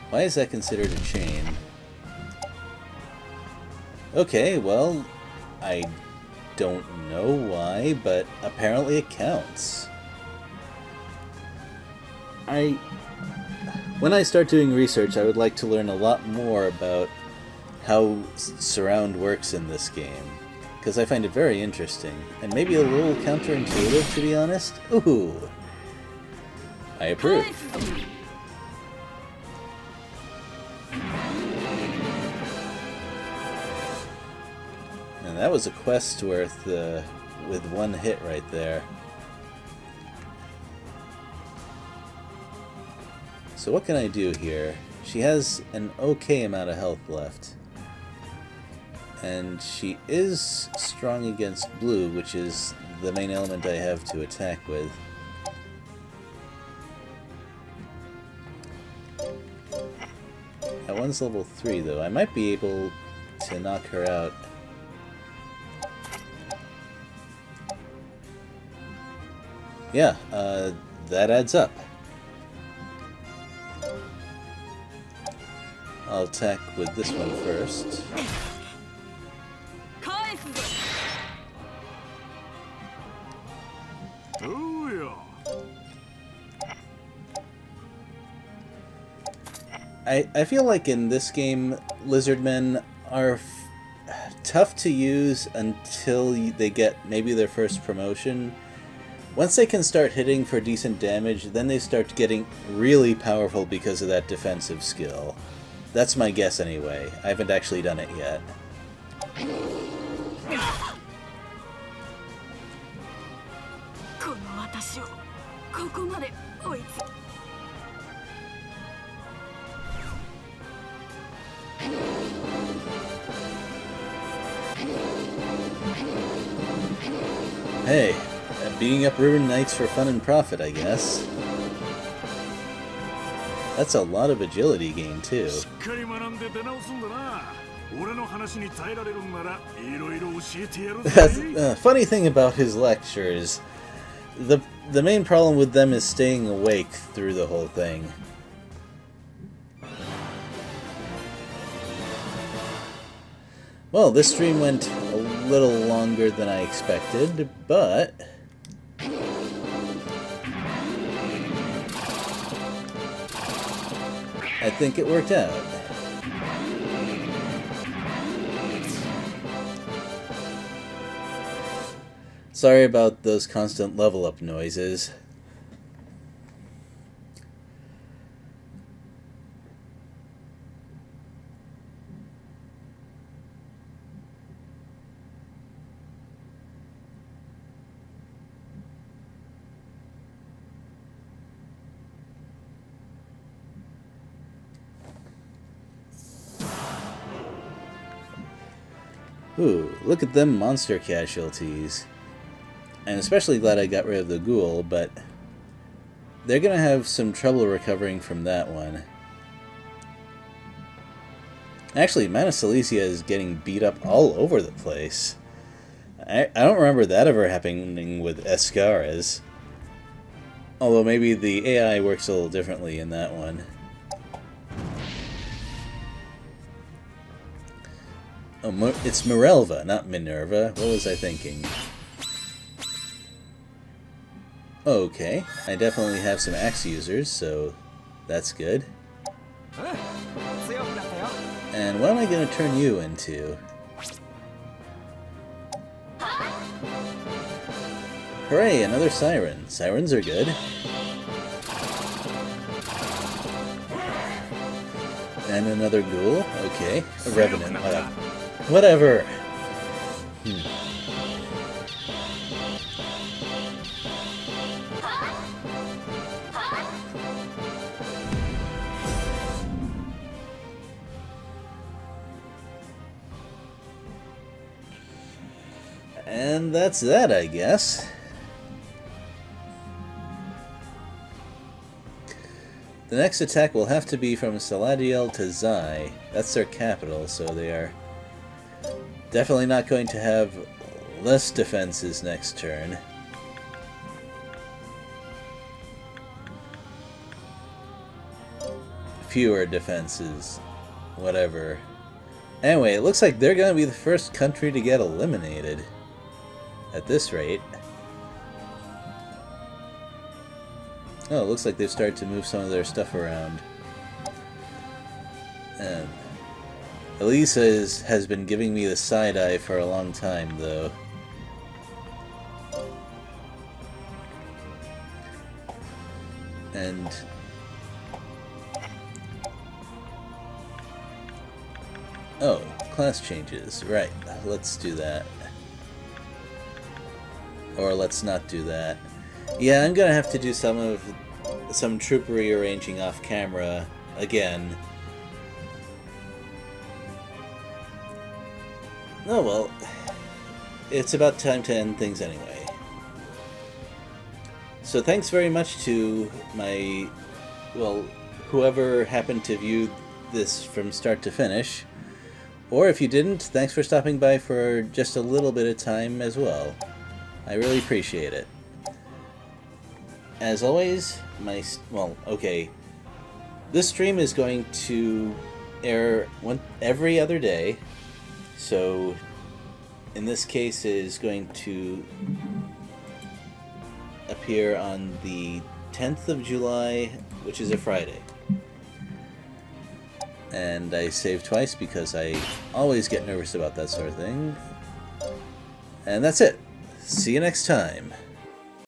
Why is that considered a chain? Okay, well, I don't know why, but apparently it counts. When I start doing research, I would like to learn a lot more about how surround works in this game, because I find it very interesting, and maybe a little counterintuitive, to be honest. Ooh! I approve. And that was a quest worth with one hit right there. So what can I do here? She has an okay amount of health left. And she is strong against blue, which is the main element I have to attack with. That one's level 3 though. I might be able to knock her out. Yeah, that adds up. I'll attack with this one first. I feel like in this game, lizardmen are tough to use until they get maybe their first promotion. Once they can start hitting for decent damage, then they start getting really powerful because of that defensive skill. That's my guess anyway. I haven't actually done it yet. Hey, beating up Rune Knights for fun and profit, I guess. That's a lot of agility gain, too. Funny thing about his lectures, the main problem with them is staying awake through the whole thing. Well, this stream went a little longer than I expected, but I think it worked out. Sorry about those constant level up noises. Ooh, look at them monster casualties. And especially glad I got rid of the ghoul, but they're gonna have some trouble recovering from that one. Actually, Mana Silesia is getting beat up all over the place. I don't remember that ever happening with Escaras. Although maybe the AI works a little differently in that one. Oh, it's Mirelva, not Minerva. What was I thinking? Okay, I definitely have some axe users, so that's good. And what am I going to turn you into? Hooray, another siren. Sirens are good. And another ghoul. Okay, a revenant. Whatever. And that's that, I guess. The next attack will have to be from Saladiel to Zai. That's their capital, so they are definitely not going to have less defenses next turn. Fewer defenses. Whatever. Anyway, it looks like they're going to be the first country to get eliminated. At this rate. Oh, it looks like they've started to move some of their stuff around. And Elisa has been giving me the side-eye for a long time, though. And oh, class changes. Right, let's do that. Or let's not do that. Yeah, I'm gonna have to do some troop rearranging off camera again. Oh well, it's about time to end things anyway. So thanks very much to my, well, whoever happened to view this from start to finish. Or if you didn't, thanks for stopping by for just a little bit of time as well. I really appreciate it. As always, this stream is going to air every other day, so in this case it is going to appear on the 10th of July, which is a Friday. And I save twice because I always get nervous about that sort of thing. And that's it. See you next time.